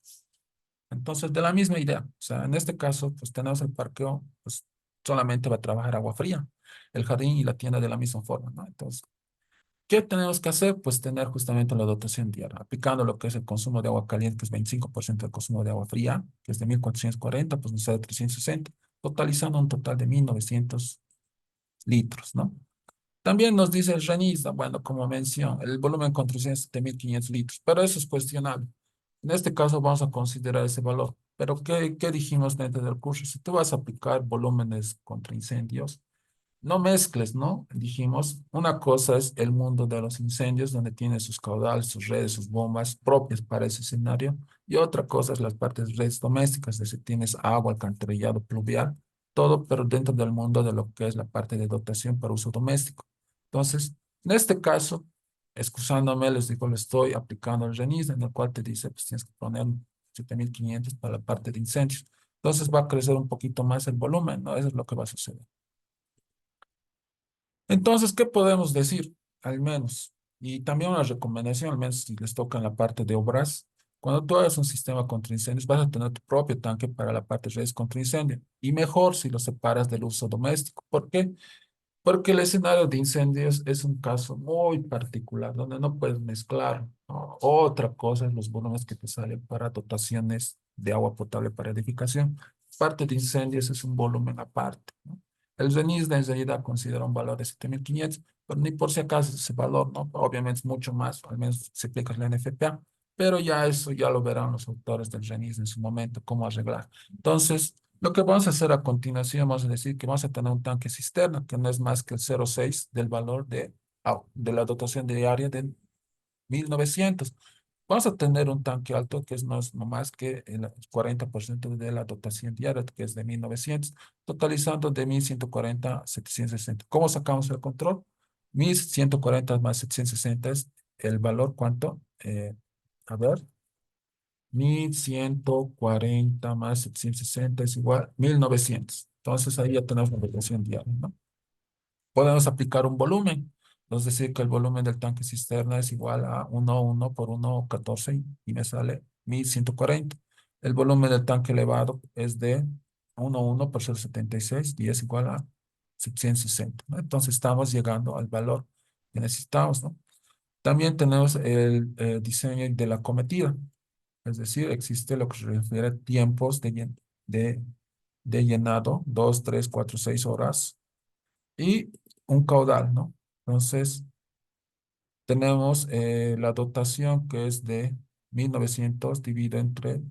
Entonces, de la misma idea, o sea, en este caso, pues tenemos el parqueo, pues solamente va a trabajar agua fría, el jardín y la tienda de la misma forma, ¿no? Entonces, ¿qué tenemos que hacer? Pues tener justamente la dotación diaria, aplicando lo que es el consumo de agua caliente, que es 25% del consumo de agua fría, que es de 1440, pues nos sale 360, totalizando un total de 1900 litros, ¿no? También nos dice el RENISA, bueno, como mención, el volumen construcción es de 1500 litros, pero eso es cuestionable. En este caso vamos a considerar ese valor. Pero ¿qué dijimos dentro del curso? Si tú vas a aplicar volúmenes contra incendios, no mezcles, ¿no? Dijimos, una cosa es el mundo de los incendios, donde tiene sus caudales, sus redes, sus bombas propias para ese escenario, y otra cosa es las partes redes domésticas, es decir, tienes agua, alcantarillado, pluvial, todo, pero dentro del mundo de lo que es la parte de dotación para uso doméstico. Entonces, en este caso, excusándome, les digo, le estoy aplicando el RENIS, en el cual te dice, pues tienes que poner 7500 para la parte de incendios. Entonces va a crecer un poquito más el volumen, ¿no? Eso es lo que va a suceder. Entonces, ¿qué podemos decir? Al menos, y también una recomendación, al menos si les toca en la parte de obras, cuando tú hagas un sistema contra incendios, vas a tener tu propio tanque para la parte de redes contra incendio. Y mejor si lo separas del uso doméstico. ¿Por qué? Porque el escenario de incendios es un caso muy particular, donde no puedes mezclar, ¿no? Otra cosa es los volúmenes que te salen para dotaciones de agua potable para edificación. Parte de incendios es un volumen aparte, ¿no? El RENISDA en realidad considera un valor de 7500, pero ni por si acaso ese valor, ¿no? Obviamente es mucho más, al menos si aplicas la NFPA, pero ya eso ya lo verán los autores del RENISDA en su momento, cómo arreglar. Entonces, lo que vamos a hacer a continuación, vamos a decir que vamos a tener un tanque cisterna, que no es más que el 0,6 del valor de la dotación diaria de 1900. Vamos a tener un tanque alto, que es no más que el 40% de la dotación diaria, que es de 1900, totalizando de 1140 a 760. ¿Cómo sacamos el control? 1140 más 760 es el valor, ¿cuánto? A ver. 1140 más 760 es igual 1900. Entonces ahí ya tenemos la variación diaria, ¿no? Podemos aplicar un volumen. Es decir, que el volumen del tanque cisterna es igual a 1,1 por 1,14 y me sale 1140. El volumen del tanque elevado es de 1,1 por 0,76 y es igual a 760, ¿no? Entonces estamos llegando al valor que necesitamos, ¿no? También tenemos el diseño de la cometida. Es decir, existe lo que se refiere a tiempos de, de llenado, 2, 3, 4, 6 horas, y un caudal, ¿no? Entonces, tenemos la dotación que es de 1900 dividido entre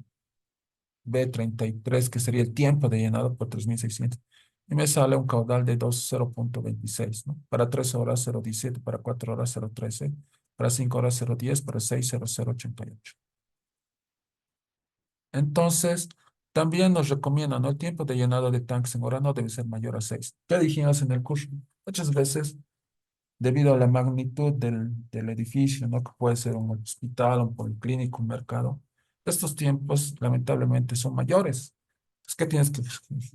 B33, que sería el tiempo de llenado por 3600. Y me sale un caudal de 0.26, ¿no? Para 3 horas 0.17, para 4 horas 0.13, para 5 horas 0.10, para 6 0.088. Entonces, también nos recomienda, ¿no? El tiempo de llenado de tanques en hora no debe ser mayor a 6. ¿Qué dijimos en el curso? Muchas veces, debido a la magnitud del edificio, ¿no? Que puede ser un hospital, un policlínico, un mercado, estos tiempos lamentablemente son mayores. Pues, ¿qué tienes que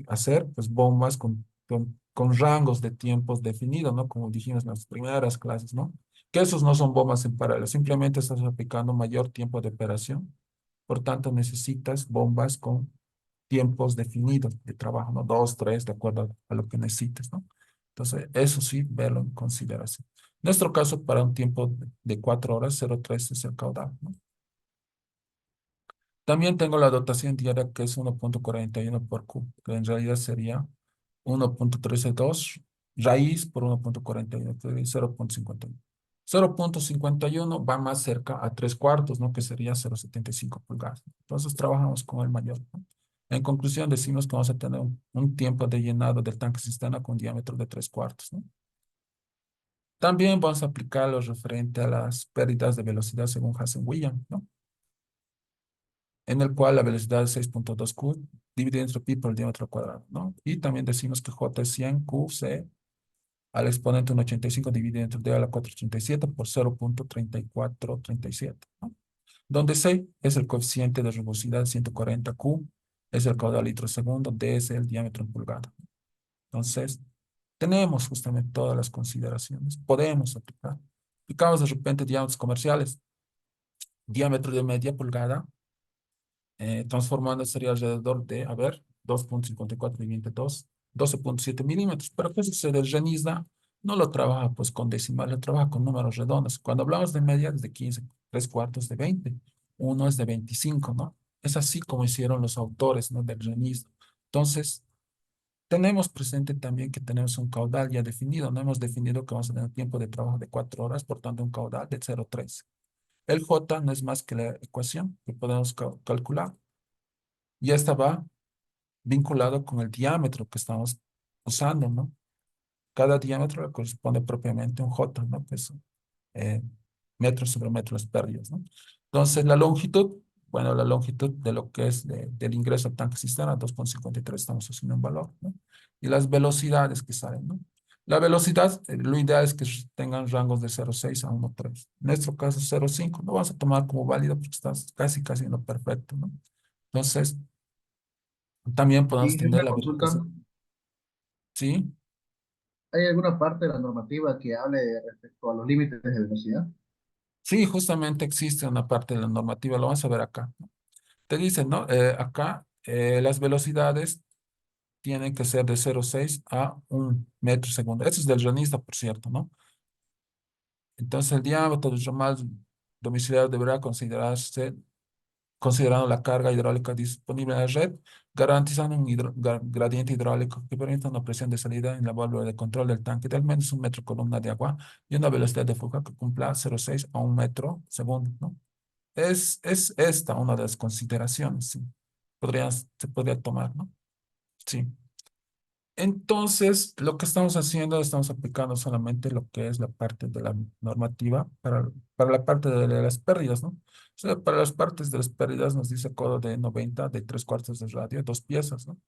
hacer? Pues bombas con rangos de tiempos definidos, ¿no? Como dijimos en las primeras clases, ¿no? Que esos no son bombas en paralelo, simplemente estás aplicando mayor tiempo de operación. Por tanto, necesitas bombas con tiempos definidos de trabajo, ¿no? Dos, tres, de acuerdo a lo que necesites, ¿no? Entonces, eso sí, verlo en consideración. En nuestro caso, para un tiempo de 4 horas, 0.3 es el caudal, ¿no? También tengo la dotación diaria que es 1.41 por cubo, que en realidad sería 1.132 raíz por 1.41, que es 0.51. 0.51 va más cerca a 3 cuartos, ¿no? Que sería 0.75 pulgadas. Entonces trabajamos con el mayor, ¿no? En conclusión, decimos que vamos a tener un tiempo de llenado del tanque cisterna con diámetro de 3 cuartos, ¿no? También vamos a aplicar lo referente a las pérdidas de velocidad según Hassen-Williams, ¿no? En el cual la velocidad es 6.2 Q dividido entre pi por el diámetro cuadrado, ¿no? Y también decimos que J es 100 Q C al exponente 1,85 dividido entre D a la 487 por 0.3437, ¿no? Donde C es el coeficiente de rugosidad 140 Q, es el caudal litro segundo, D es el diámetro en pulgada. Entonces, tenemos justamente todas las consideraciones, podemos aplicar. Aplicamos de repente diámetros comerciales, diámetro de media pulgada, transformando sería alrededor de, a ver, 2.54 dividido 2, 12.7 milímetros. Pero ¿qué sucede? El RENISDA no lo trabaja pues con decimales, lo trabaja con números redondos. Cuando hablamos de media es de 15, 3 cuartos de 20, uno es de 25, ¿no? Es así como hicieron los autores, ¿no? Del RENISDA. Entonces, tenemos presente también que tenemos un caudal ya definido. No hemos definido que vamos a tener tiempo de trabajo de 4 horas, por tanto un caudal de 0.13. El J no es más que la ecuación que podemos calcular. Y esta va vinculado con el diámetro que estamos usando, ¿no? Cada diámetro le corresponde propiamente un J, ¿no? Que es eh, metros sobre metros pérdidas, ¿no? Entonces, la longitud, bueno, la longitud de lo que es del ingreso al tanque cisterna, 2.53, estamos haciendo un valor, ¿no? Y las velocidades que salen, ¿no? La velocidad, lo ideal es que tengan rangos de 0.6 a 1.3. En nuestro caso, 0.5. No vamos a tomar como válido porque estás casi en lo perfecto, ¿no? Entonces, también podemos Y tener una la consulta, verificación. ¿Sí? ¿hay alguna parte de la normativa que hable respecto a los límites de velocidad? Sí, justamente existe una parte de la normativa, lo vamos a ver acá, ¿no? Te dicen, ¿no? Acá las velocidades tienen que ser de 0,6 a 1 metro segundo. Eso es del ranista, por cierto, ¿no? Entonces el diámetro del ramal domiciliario deberá considerarse considerando la carga hidráulica disponible en la red, garantizando un gradiente hidráulico que permita una presión de salida en la válvula de control del tanque de al menos 1 metro columna de agua y una velocidad de fuga que cumpla 0,6 a 1 metro segundo, ¿no? Es esta una de las consideraciones, sí. Se podría tomar, ¿no? Sí. Entonces, lo que estamos haciendo, estamos aplicando solamente lo que es la parte de la normativa para la parte de las pérdidas, ¿no? O sea, para las partes de las pérdidas nos dice codo de 90 de 3 cuartos de radio, dos piezas, ¿no?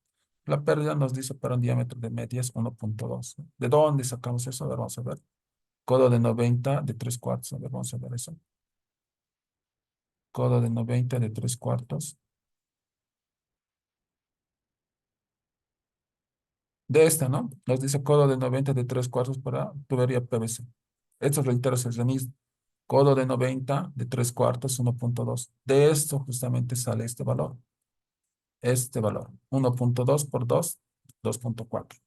La pérdida nos dice para un diámetro de medias 1.2, ¿no? ¿De dónde sacamos eso? A ver, vamos a ver. Codo de 90 de 3 cuartos, a ver, vamos a ver eso. Codo de 90 de 3 cuartos. De esta, ¿no? Nos dice codo de 90 de 3 cuartos para tubería PVC. Esto, reitero, es el RENIS. Codo de 90 de 3 cuartos, 1.2. De esto justamente sale este valor. Este valor. 1.2 por 2, 2.4.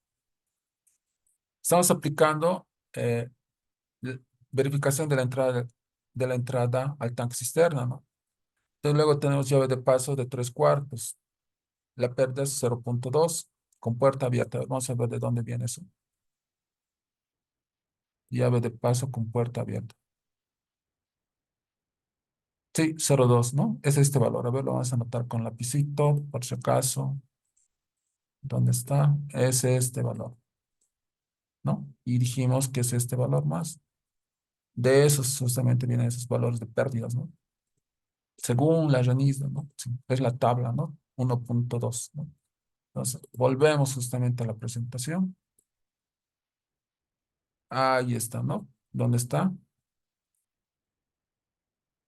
Estamos aplicando l- verificación de la entrada al tanque cisterna, ¿no? Entonces luego tenemos llave de paso de 3 cuartos. La pérdida es 0.2 con puerta abierta. Vamos a ver de dónde viene eso. Llave de paso con puerta abierta. Sí, 0.2, ¿no? Es este valor. A ver, lo vamos a anotar con lapicito, por si acaso. ¿Dónde está? Es este valor, ¿no? Y dijimos que es este valor más. De esos justamente vienen esos valores de pérdidas, ¿no? Según la RENISA, ¿no? Sí, es la tabla, ¿no? 1.2, ¿no? Entonces, volvemos justamente a la presentación. Ahí está, ¿no? ¿Dónde está?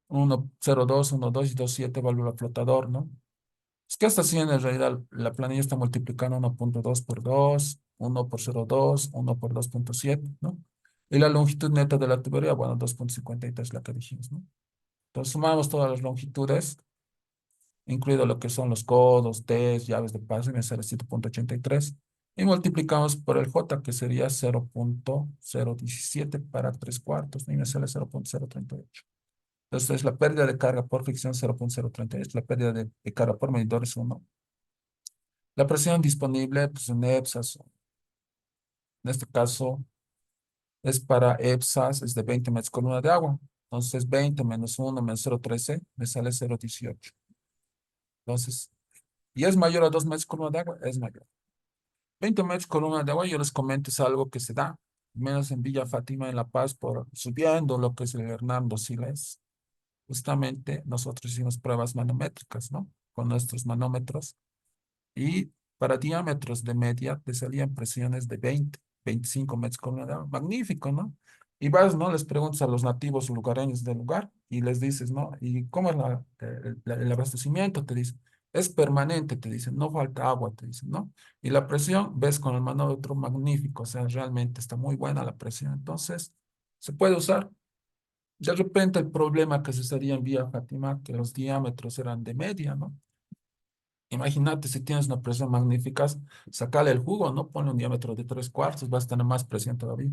1.02, 1.2 y 2.7 válvula flotador, ¿no? Es que hasta así en realidad la planilla está multiplicando 1.2 por 2, 1 por 0.2, 1 por 2.7, ¿no? Y la longitud neta de la tubería, bueno, 2.53 la que dijimos, ¿no? Entonces sumamos todas las longitudes, incluido lo que son los codos, Ts, llaves de paso, y me sale 7.83. Y multiplicamos por el J, que sería 0.017 para 3 cuartos, y me sale 0.038. Entonces, la pérdida de carga por fricción 0.038, la pérdida de carga por medidor es 1. La presión disponible, pues en EPSAS, en este caso es para EPSAS, es de 20 metros columna de agua. Entonces, 20 menos 1 menos 0.13 me sale 0.18. Entonces, ¿y es mayor a 2 metros columna de agua? Es mayor. 20 metros columna de agua, yo les comento, es algo que se da, menos en Villa Fátima, en La Paz, por subiendo lo que es el Hernando Siles. Justamente nosotros hicimos pruebas manométricas, ¿no? Con nuestros manómetros. Y para diámetros de media te salían presiones de 20, 25 metros con una. Magnífico, ¿no? Y vas, ¿no? Les preguntas a los nativos lugareños del lugar y les dices, ¿no? ¿Y cómo es el abastecimiento? Te dicen, es permanente, te dicen, no falta agua, te dicen, ¿no? Y la presión, ves con el manómetro magnífico, o sea, realmente está muy buena la presión. Entonces, se puede usar. De repente el problema que se sería en Vía Fátima, que los diámetros eran de media, ¿no? Imagínate si tienes una presión magnífica, sacale el jugo, ¿no? Ponle un diámetro de 3 cuartos, vas a tener más presión todavía.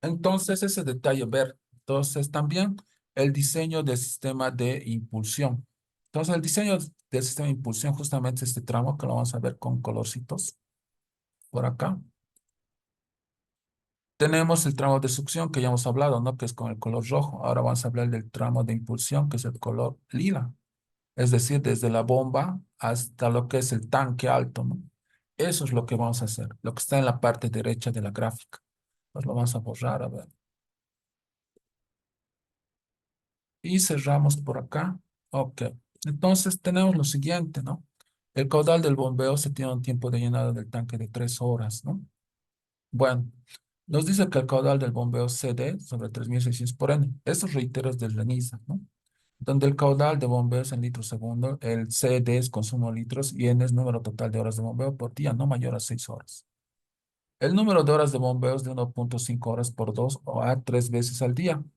Entonces, ese detalle, ver. Entonces, también el diseño del sistema de impulsión. Entonces, el diseño del sistema de impulsión, justamente este tramo que lo vamos a ver con colorcitos por acá. Tenemos el tramo de succión que ya hemos hablado, ¿no? Que es con el color rojo. Ahora vamos a hablar del tramo de impulsión, que es el color lila. Es decir, desde la bomba hasta lo que es el tanque alto, ¿no? Eso es lo que vamos a hacer, lo que está en la parte derecha de la gráfica. Pues lo vamos a borrar, a ver. Y cerramos por acá. Ok. Entonces tenemos lo siguiente, ¿no? El caudal del bombeo se tiene un tiempo de llenado del tanque de 3 horas, ¿no? Bueno, nos dice que el caudal del bombeo CD sobre 3600 por N. Estos reiteros del RENISA, ¿no? Donde el caudal de bombeo es en litros segundo, el CD es consumo de litros y N es número total de horas de bombeo por día, no mayor a 6 horas. El número de horas de bombeo es de 1.5 horas por 2 o a 3 veces al día. En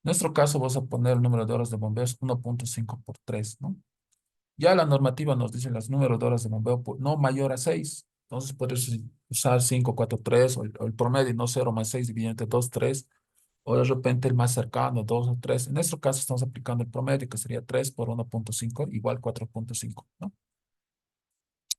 nuestro caso, vamos a poner el número de horas de bombeo es 1.5 por 3, ¿no? Ya la normativa nos dice los números de horas de bombeo no mayor a 6. Entonces, puedes usar 5, 4, 3 o el promedio, no 0 más 6 dividido entre 2, 3. O de repente el más cercano, 2 o 3. En nuestro caso estamos aplicando el promedio, que sería 3 por 1.5 igual 4.5, ¿no?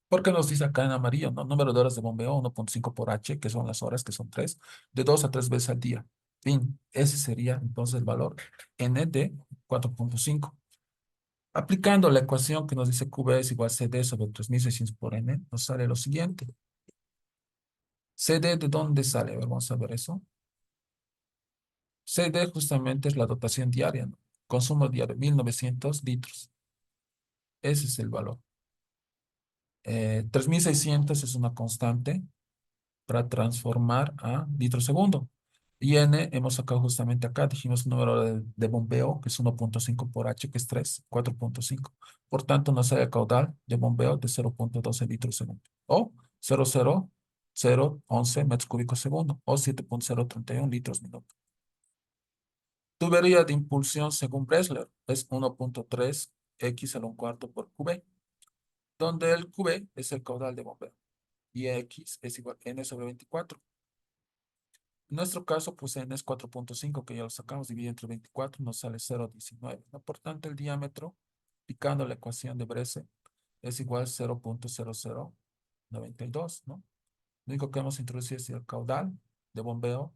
Porque nos dice acá en amarillo, ¿no? Número de horas de bombeo 1.5 por H, que son las horas, que son 3, de 2 a 3 veces al día. Fin, ese sería entonces el valor N de 4.5. Aplicando la ecuación que nos dice QB es igual a CD sobre 3600 por N, nos sale lo siguiente. CD, ¿de dónde sale? A ver, vamos a ver eso. CD justamente es la dotación diaria, ¿no? Consumo diario, 1900 litros. Ese es el valor. 3600 es una constante para transformar a litro segundo. Y N hemos sacado justamente acá, dijimos un número de bombeo, que es 1.5 por H, que es 3, 4.5. Por tanto, nos sale el caudal de bombeo de 0.12 litros segundo. O 0.00011 metros cúbicos segundo. O 7.031 litros minuto. Tubería de impulsión según Bresler es 1.3 X a la un cuarto por QB, donde el QB es el caudal de bombeo y X es igual a N sobre 24. En nuestro caso, pues N es 4.5, que ya lo sacamos, dividido entre 24, nos sale 0.19, ¿no? Por tanto, el diámetro aplicando la ecuación de Brese, es igual a 0.0092, ¿no? Lo único que hemos introducido es el caudal de bombeo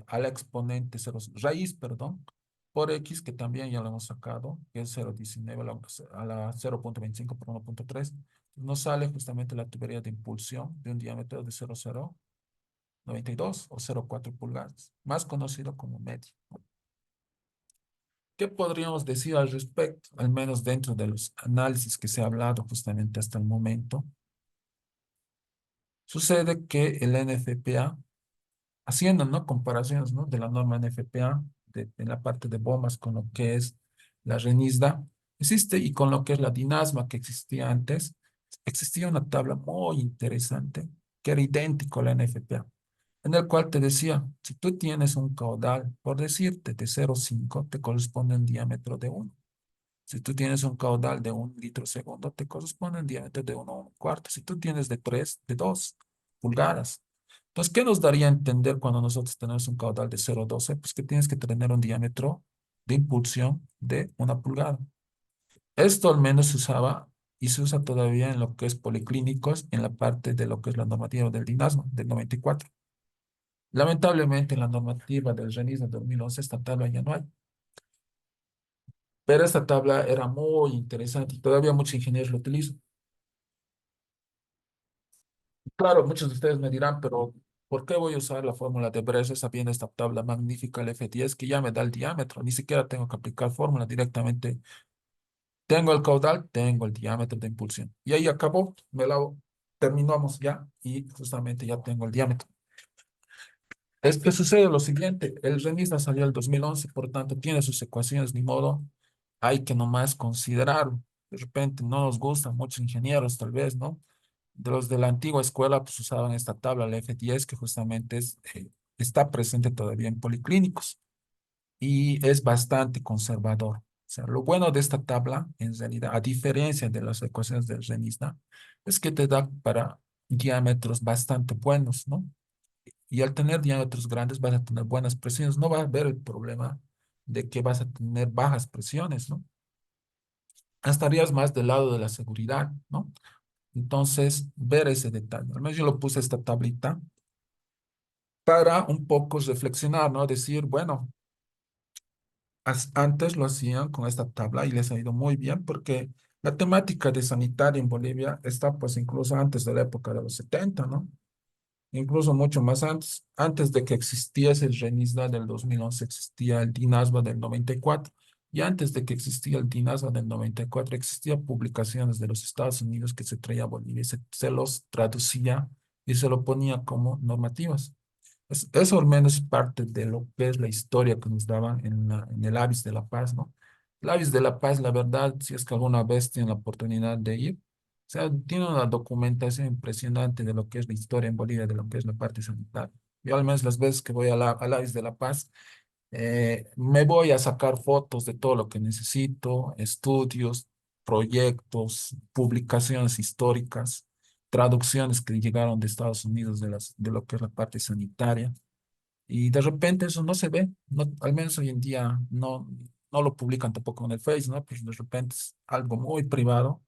a la exponente cero, raíz, perdón, por X, que también ya lo hemos sacado, que es 0.19 a la 0.25 por 1.3. Nos sale justamente la tubería de impulsión de un diámetro de 0.092 o 0.4 pulgadas, más conocido como medio. ¿Qué podríamos decir al respecto? Al menos dentro de los análisis que se ha hablado justamente hasta el momento. Sucede que el NFPA, haciendo, ¿no?, comparaciones, ¿no?, de la norma NFPA en la parte de bombas con lo que es la RENISDA, existe, y con lo que es la DINASMA que existía antes, existía una tabla muy interesante que era idéntico a la NFPA, en el cual te decía, si tú tienes un caudal, por decirte, de 0,5, te corresponde un diámetro de 1. Si tú tienes un caudal de 1 litro segundo, te corresponde un diámetro de 1,1 cuarto. Si tú tienes de 3, de 2 pulgadas. Entonces, ¿qué nos daría a entender cuando nosotros tenemos un caudal de 0,12? Pues que tienes que tener un diámetro de impulsión de 1 pulgada. Esto al menos se usaba y se usa todavía en lo que es policlínicos, en la parte de lo que es la normativa del DINASMA del 94. Lamentablemente, en la normativa del RENIS del 2011, esta tabla ya no hay. Pero esta tabla era muy interesante y todavía muchos ingenieros lo utilizan. Claro, muchos de ustedes me dirán, pero ¿por qué voy a usar la fórmula de Bresser sabiendo esta tabla magnífica, el F10, que ya me da el diámetro? Ni siquiera tengo que aplicar fórmula directamente. Tengo el caudal, tengo el diámetro de impulsión. Y ahí acabó, terminamos ya y justamente ya tengo el diámetro. Es que sucede lo siguiente, el RENISA salió el 2011, por tanto tiene sus ecuaciones, ni modo, hay que nomás considerarlo. De repente no nos gustan muchos ingenieros, tal vez, ¿no? De los de la antigua escuela, pues usaban esta tabla, la F10, que justamente está presente todavía en policlínicos y es bastante conservador. O sea, lo bueno de esta tabla, en realidad, a diferencia de las ecuaciones del RENISA, es que te da para diámetros bastante buenos, ¿no? Y al tener diámetros grandes vas a tener buenas presiones. No va a haber el problema de que vas a tener bajas presiones, ¿no? Estarías más del lado de la seguridad, ¿no? Entonces, ver ese detalle. Al menos yo lo puse esta tablita para un poco reflexionar, ¿no? Decir, bueno, antes lo hacían con esta tabla y les ha ido muy bien porque la temática de sanitaria en Bolivia está pues incluso antes de la época de los 70, ¿no? Incluso mucho más antes, antes de que existiese el RENISDA del 2011, existía el DINASBA del 94, y antes de que existía el DINASBA del 94, existían publicaciones de los Estados Unidos que se traía a Bolivia y se los traducía y se lo ponía como normativas. Eso al menos es parte de lo que es la historia que nos daban en el Avis de La Paz, ¿no? El Avis de La Paz, la verdad, si es que alguna vez tienen la oportunidad de ir, o sea, tiene una documentación impresionante de lo que es la historia en Bolivia, de lo que es la parte sanitaria. Yo al menos las veces que voy al Avis de La Paz, me voy a sacar fotos de todo lo que necesito, estudios, proyectos, publicaciones históricas, traducciones que llegaron de Estados Unidos de lo que es la parte sanitaria. Y de repente eso no se ve, no, al menos hoy en día no lo publican tampoco en el Face, ¿no? Pues de repente es algo muy privado,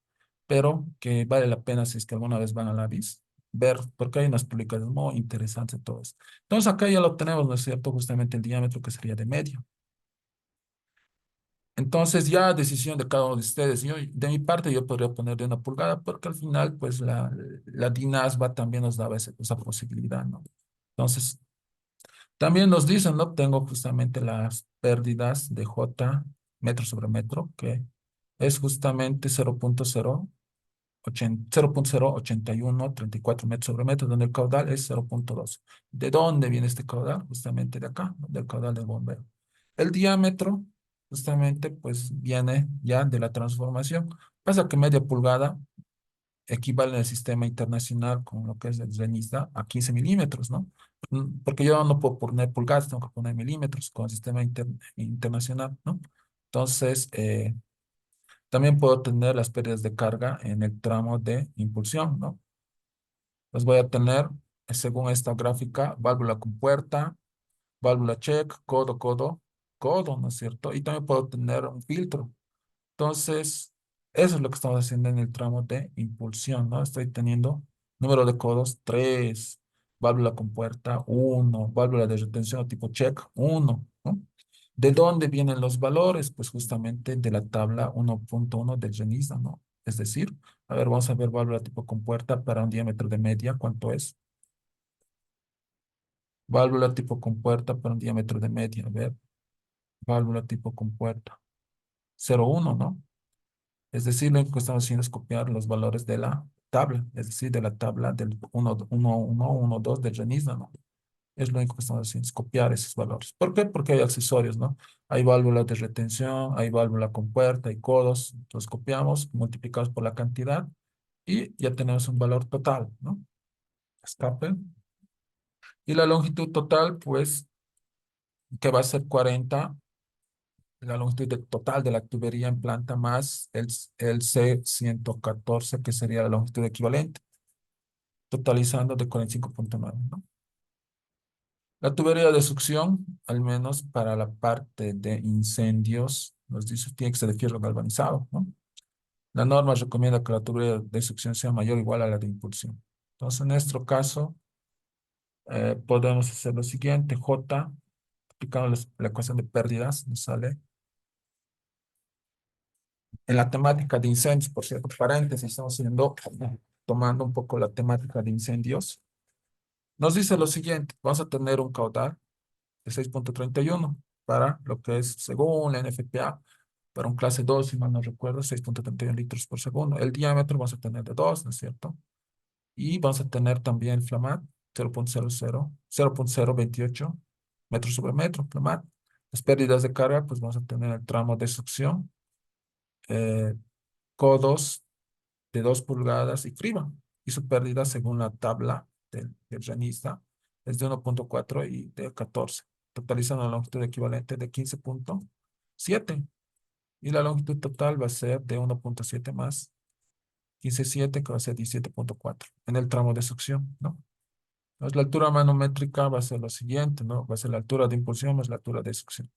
pero que vale la pena si es que alguna vez van a la BIS, ver, porque hay unas publicaciones muy interesantes de todo eso. Entonces acá ya lo tenemos, ¿no es cierto? Justamente el diámetro que sería de medio. Entonces ya decisión de cada uno de ustedes. Yo, de mi parte yo podría poner de 1 pulgada porque al final pues la DINASBA también nos daba esa posibilidad, ¿no? Entonces también nos dicen, ¿no? Tengo justamente las pérdidas de J metro sobre metro, que es justamente 0.08134 metros sobre metro, donde el caudal es 0.2. ¿De dónde viene este caudal? Justamente de acá, ¿no? Del caudal del bombero. El diámetro, justamente, pues viene ya de la transformación. Pasa que media pulgada equivale en el sistema internacional con lo que es el RENISDA a 15 milímetros, ¿no? Porque yo no puedo poner pulgadas, tengo que poner milímetros con el sistema internacional, ¿no? Entonces, también puedo tener las pérdidas de carga en el tramo de impulsión, ¿no? Los voy a tener, según esta gráfica, válvula compuerta, válvula check, codo, ¿no es cierto? Y también puedo tener un filtro. Entonces, eso es lo que estamos haciendo en el tramo de impulsión, ¿no? Estoy teniendo número de codos 3, válvula compuerta 1, válvula de retención tipo check 1, ¿no? ¿De dónde vienen los valores? Pues justamente de la tabla 1.1 del RENISA, ¿no? Es decir, a ver, vamos a ver válvula tipo compuerta para un diámetro de media, ¿cuánto es? Válvula tipo compuerta para un diámetro de media, a ver, válvula tipo compuerta 0.1, ¿no? Es decir, lo que estamos haciendo es copiar los valores de la tabla, es decir, de la tabla del 1.1, 1.2 del RENISA, ¿no? Es lo único que estamos haciendo, es copiar esos valores. ¿Por qué? Porque hay accesorios, ¿no? Hay válvulas de retención, hay válvula con puerta, hay codos. Entonces copiamos, multiplicamos por la cantidad y ya tenemos un valor total, ¿no? Escape. Y la longitud total, pues, que va a ser 40, la longitud total de la tubería en planta más el C114, que sería la longitud equivalente, totalizando de 45.9, ¿no? La tubería de succión, al menos para la parte de incendios, nos dice tiene que ser de fierro galvanizado, ¿no? La norma recomienda que la tubería de succión sea mayor o igual a la de impulsión. Entonces, en nuestro caso, podemos hacer lo siguiente. J, aplicando la ecuación de pérdidas, nos sale. En la temática de incendios, por cierto, paréntesis, estamos tomando un poco la temática de incendios. Nos dice lo siguiente, vamos a tener un caudal de 6.31 para lo que es, según la NFPA, para un clase 2 si mal no recuerdo, 6.31 litros por segundo. El diámetro vamos a tener de 2, ¿no es cierto? Y vamos a tener también FLAMAT 0.028 metros sobre metro, FLAMAT. Las pérdidas de carga, pues vamos a tener el tramo de succión, eh, codos de 2 pulgadas y criba. Y su pérdida, según la tabla del renista, es de 1.4 y de 14, totalizando la longitud equivalente de 15.7. Y la longitud total va a ser de 1.7 más 15.7, que va a ser 17.4 en el tramo de succión, ¿no? Entonces, la altura manométrica va a ser lo siguiente, ¿no? Va a ser la altura de impulsión más la altura de succión.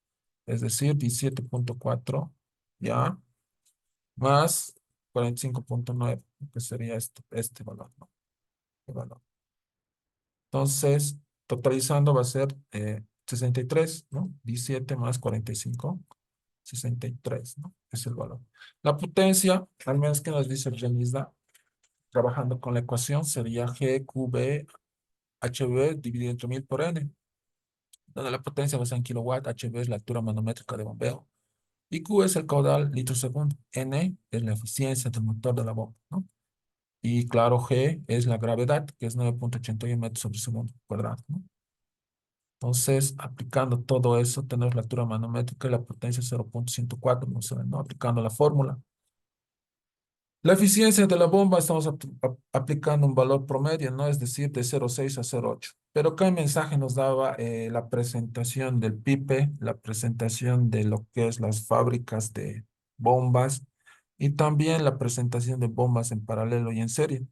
Es decir, 17.4, ¿ya? Más 45.9, que sería este valor, ¿no? Este valor. Entonces, totalizando va a ser 63, ¿no? 17 más 45, 63, ¿no? Es el valor. La potencia, al menos que nos dice el RENISA, trabajando con la ecuación, sería G, Q, B, HV dividido entre 1000 por N, donde la potencia va a ser en kilowatt, HV es la altura manométrica de bombeo, y Q es el caudal litro segundo, N es la eficiencia del motor de la bomba, ¿no? Y claro, G es la gravedad, que es 9.81 metros sobre segundo cuadrado, ¿no? Entonces, aplicando todo eso, tenemos la altura manométrica y la potencia 0.104, ¿no? ¿No? Aplicando la fórmula. La eficiencia de la bomba estamos aplicando un valor promedio, ¿no? Es decir, de 0.6 a 0.8. Pero ¿qué mensaje nos daba la presentación del PIPE, la presentación de lo que es las fábricas de bombas y también la presentación de bombas en paralelo y en serie?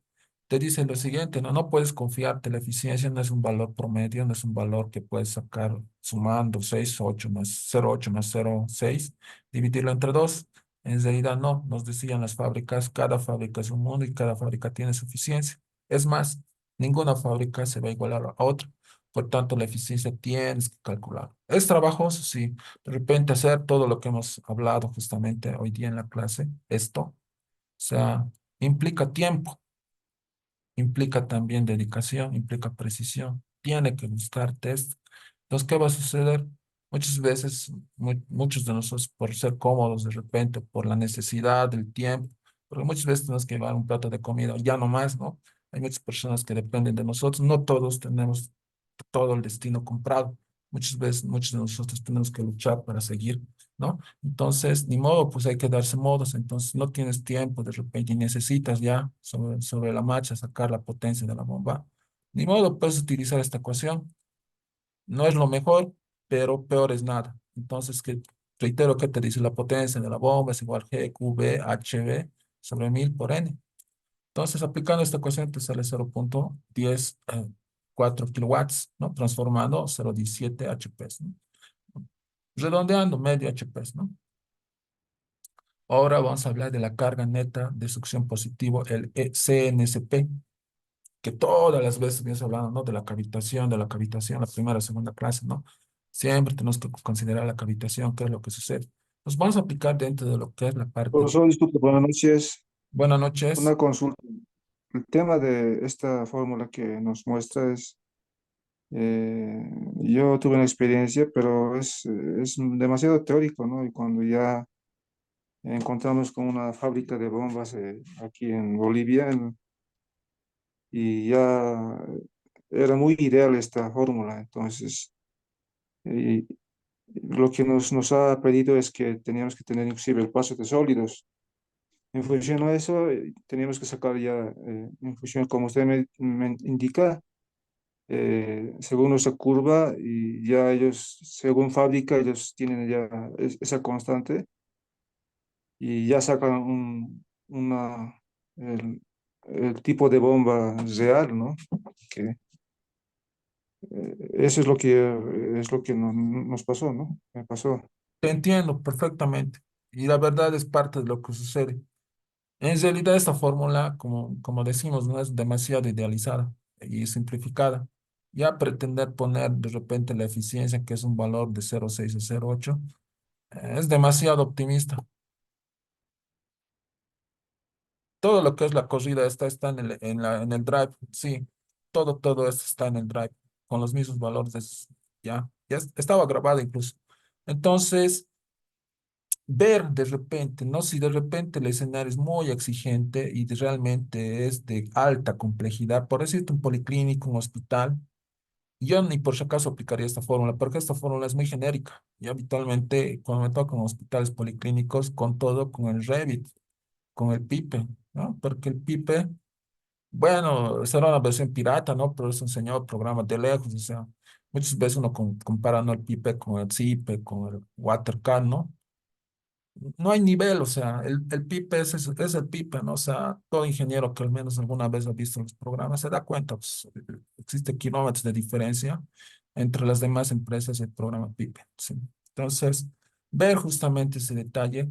Te dice lo siguiente, ¿no? No puedes confiarte, la eficiencia no es un valor promedio, no es un valor que puedes sacar sumando 6, 8 más 0.8 más 0.6, dividirlo entre 2. En realidad no, nos decían las fábricas, cada fábrica es un mundo y cada fábrica tiene su eficiencia. Es más, ninguna fábrica se va a igualar a otra. Por tanto, la eficiencia tienes que calcular. Es trabajoso, sí. De repente hacer todo lo que hemos hablado justamente hoy día en la clase, esto, o sea, implica tiempo, implica también dedicación, implica precisión. Tiene que buscar test. Entonces, ¿qué va a suceder? Muchas veces, muchos de nosotros, por ser cómodos de repente, por la necesidad del tiempo, porque muchas veces tenemos que llevar un plato de comida, ya no más, ¿no? Hay muchas personas que dependen de nosotros, no todos tenemos todo el destino comprado. Muchas veces, muchos de nosotros tenemos que luchar para seguir, ¿no? Entonces, ni modo, pues hay que darse modos. Entonces, no tienes tiempo de repente y necesitas ya sobre la marcha sacar la potencia de la bomba. Ni modo, puedes utilizar esta ecuación. No es lo mejor, pero peor es nada. Entonces, reitero que te dice la potencia de la bomba es igual G, Q, B, H, V sobre 1000 por N. Entonces, aplicando esta ecuación te sale 0.10, 4 kilowatts, ¿no? Transformando 0.17 HP, ¿no? Redondeando medio HP, ¿no? Ahora vamos a hablar de la carga neta de succión positivo, el CNSP, que todas las veces vienes hablando, ¿no? De la cavitación, la primera, segunda clase, ¿no? Siempre tenemos que considerar la cavitación, qué es lo que sucede. Nos vamos a aplicar dentro de lo que es la parte. Profesor, disculpe, buenas noches. Buenas noches. Una consulta. El tema de esta fórmula que nos muestra es, yo tuve una experiencia, pero es demasiado teórico, ¿no? Y cuando ya encontramos con una fábrica de bombas aquí en Bolivia y ya era muy ideal esta fórmula, entonces y lo que nos ha pedido es que teníamos que tener inclusive el paso de sólidos. En función a eso, teníamos que sacar ya, en función, como usted me indica, según nuestra curva, y ya ellos, según fábrica, ellos tienen ya esa constante y ya sacan el tipo de bomba real, ¿no? Que, eso es lo que nos pasó, ¿no? Me pasó. Te entiendo perfectamente. Y la verdad es parte de lo que sucede. En realidad esta fórmula, como decimos, no es demasiado idealizada y simplificada. Ya pretender poner de repente la eficiencia, que es un valor de 0,6 o 0,8, es demasiado optimista. Todo lo que es la corrida está en el drive, sí. Todo esto está en el drive, con los mismos valores. Estaba grabado incluso. Entonces, ver de repente, ¿no? Si de repente el escenario es muy exigente y realmente es de alta complejidad, por decirte un policlínico, un hospital, yo ni por si acaso aplicaría esta fórmula, porque esta fórmula es muy genérica. Y habitualmente, cuando me tocan hospitales policlínicos, con todo, con el Revit, con el PIPE, ¿no? Porque el PIPE, bueno, será una versión pirata, ¿no? Pero es un señor programa de lejos, o sea, muchas veces uno compara, ¿no? El PIPE con el CIPE, con el WaterCAD, ¿no? No hay nivel, o sea, el PIPE es el PIPE, ¿no? O sea, todo ingeniero que al menos alguna vez ha visto los programas se da cuenta, pues, existe kilómetros de diferencia entre las demás empresas y el programa PIPE, ¿sí? Entonces, ver justamente ese detalle.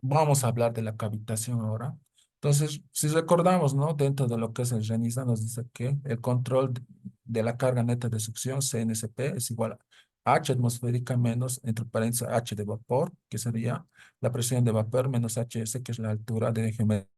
Vamos a hablar de la cavitación ahora. Entonces, si recordamos, ¿no? Dentro de lo que es el RENISA, nos dice que el control de la carga neta de succión, CNSP, es igual a H atmosférica menos, entre paréntesis, H de vapor, que sería la presión de vapor, menos HS, que es la altura de geometría.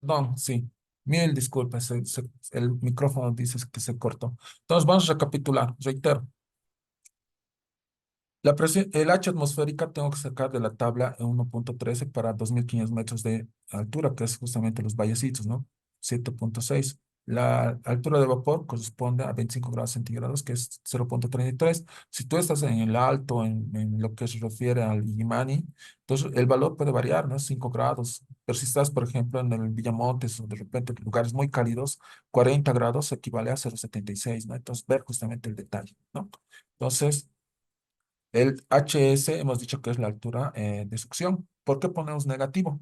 No, sí. Mil disculpas, el micrófono dice que se cortó. Entonces vamos a recapitular. Reitero, la presión, el H atmosférica tengo que sacar de la tabla en 1.13 para 2.500 metros de altura, que es justamente los vallecitos, ¿no? 7.6. La altura de vapor corresponde a 25 grados centígrados, que es 0.33. Si tú estás en el alto, en lo que se refiere al Illimani, entonces el valor puede variar, ¿no? 5 grados. Pero si estás, por ejemplo, en el Villamontes o de repente en lugares muy cálidos, 40 grados equivale a 0.76, ¿no? Entonces, ver justamente el detalle, ¿no? Entonces, el HS hemos dicho que es la altura de succión. ¿Por qué ponemos negativo?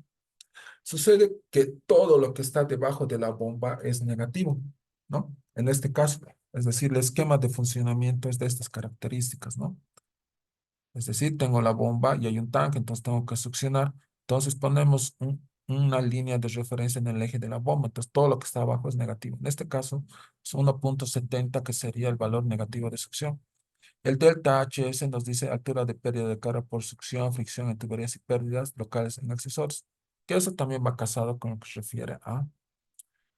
Sucede que todo lo que está debajo de la bomba es negativo, ¿no? En este caso, es decir, el esquema de funcionamiento es de estas características, ¿no? Es decir, tengo la bomba y hay un tanque, entonces tengo que succionar. Entonces ponemos una línea de referencia en el eje de la bomba. Entonces todo lo que está abajo es negativo. En este caso es 1.70, que sería el valor negativo de succión. El delta HS nos dice altura de pérdida de carga por succión, fricción en tuberías y pérdidas locales en accesorios, que eso también va casado con lo que se refiere a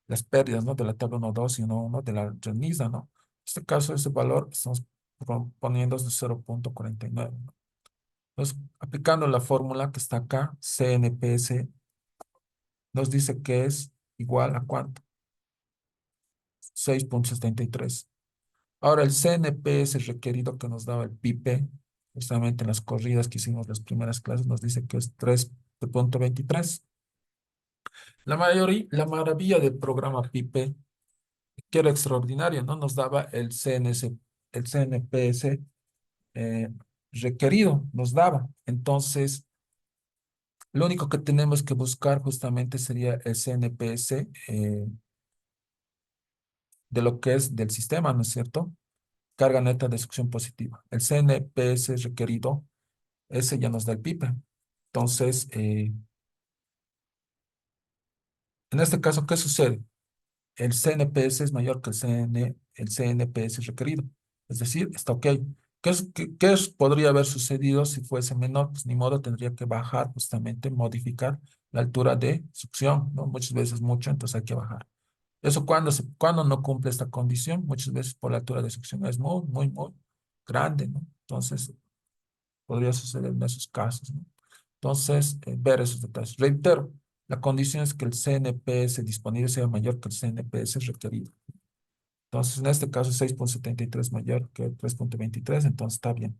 las pérdidas, ¿no? De la tabla 1.2 y 1.1 de la RENISA, ¿no? En este caso, ese valor estamos poniendo de 0.49, ¿no? Entonces, aplicando la fórmula que está acá, CNPS, nos dice que es igual a ¿cuánto? 6.73. Ahora, el CNPS requerido que nos daba el PIPE, justamente en las corridas que hicimos las primeras clases, nos dice que es 3.23. La maravilla del programa PIPE, que era extraordinario, ¿no? Nos daba el CNPS eh, requerido, nos daba. Entonces, lo único que tenemos que buscar justamente sería el CNPS de lo que es del sistema, ¿no es cierto? Carga neta de succión positiva. El CNPS requerido, ese ya nos da el PIPE. Entonces, en este caso, ¿qué sucede? El CNPS es mayor que el CNPS requerido. Es decir, está ok. Podría haber sucedido si fuese menor? Pues ni modo, tendría que bajar justamente, modificar la altura de succión, ¿no? Muchas veces mucho, entonces hay que bajar. Eso cuando no cumple esta condición, muchas veces por la altura de succión es muy, muy, muy grande, ¿no? Entonces, podría suceder en esos casos, ¿no? Entonces, ver esos detalles. Reitero, la condición es que el CNPS disponible sea mayor que el CNPS requerido. Entonces, en este caso, 6.73 mayor que 3.23, entonces está bien.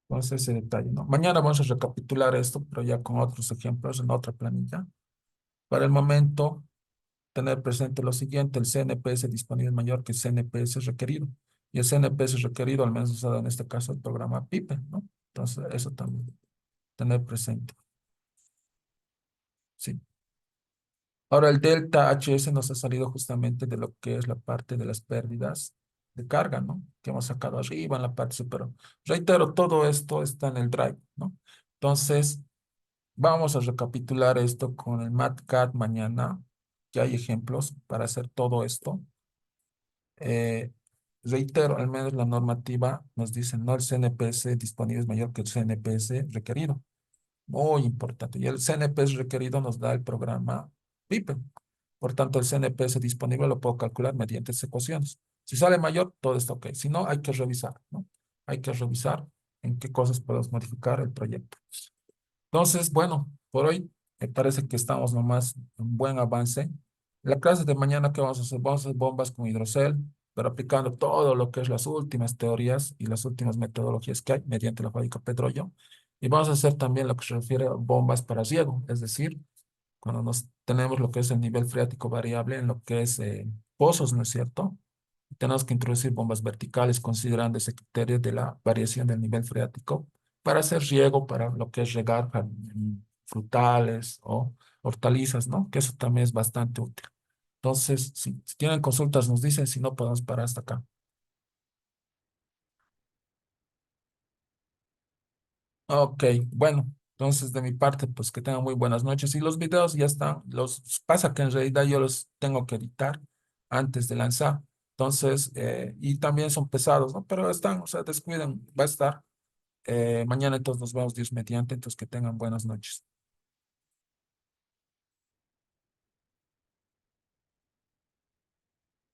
Entonces, ese detalle, ¿no? Mañana vamos a recapitular esto, pero ya con otros ejemplos en otra planilla. Para el momento, tener presente lo siguiente: el CNPS disponible es mayor que el CNPS requerido. Y el CNPS requerido, al menos usado en este caso, el programa PIPE, ¿no? Entonces, eso también tener presente. Sí. Ahora, el delta HS nos ha salido justamente de lo que es la parte de las pérdidas de carga, ¿no? Que hemos sacado arriba en la parte superior. Reitero, todo esto está en el drive, ¿no? Entonces, vamos a recapitular esto con el MATCAD mañana, que hay ejemplos para hacer todo esto. Eh, Reitero, al menos la normativa nos dice, no, el CNPS disponible es mayor que el CNPS requerido. Muy importante. Y el CNPS requerido nos da el programa PIPE. Por tanto, el CNPS disponible lo puedo calcular mediante estas ecuaciones. Si sale mayor, todo está ok. Si no, hay que revisar, ¿no? Hay que revisar en qué cosas podemos modificar el proyecto. Entonces, bueno, por hoy me parece que estamos nomás en buen avance. La clase de mañana que vamos a hacer, vamos a hacer bombas con hidrocel, pero aplicando todo lo que es las últimas teorías y las últimas metodologías que hay mediante la fábrica petróleo. Y vamos a hacer también lo que se refiere a bombas para riego, es decir, cuando tenemos lo que es el nivel freático variable en lo que es pozos, ¿no es cierto? Tenemos que introducir bombas verticales considerando ese criterio de la variación del nivel freático para hacer riego, para lo que es regar frutales o hortalizas, ¿no? Que eso también es bastante útil. Entonces, si tienen consultas, nos dicen, si no, podemos parar hasta acá. Ok, bueno, entonces de mi parte, pues que tengan muy buenas noches. Y los videos ya están, pasa que en realidad yo los tengo que editar antes de lanzar. Entonces, y también son pesados, ¿no? Pero están, o sea, descuiden, va a estar. Mañana entonces nos vemos, Dios mediante, entonces que tengan buenas noches.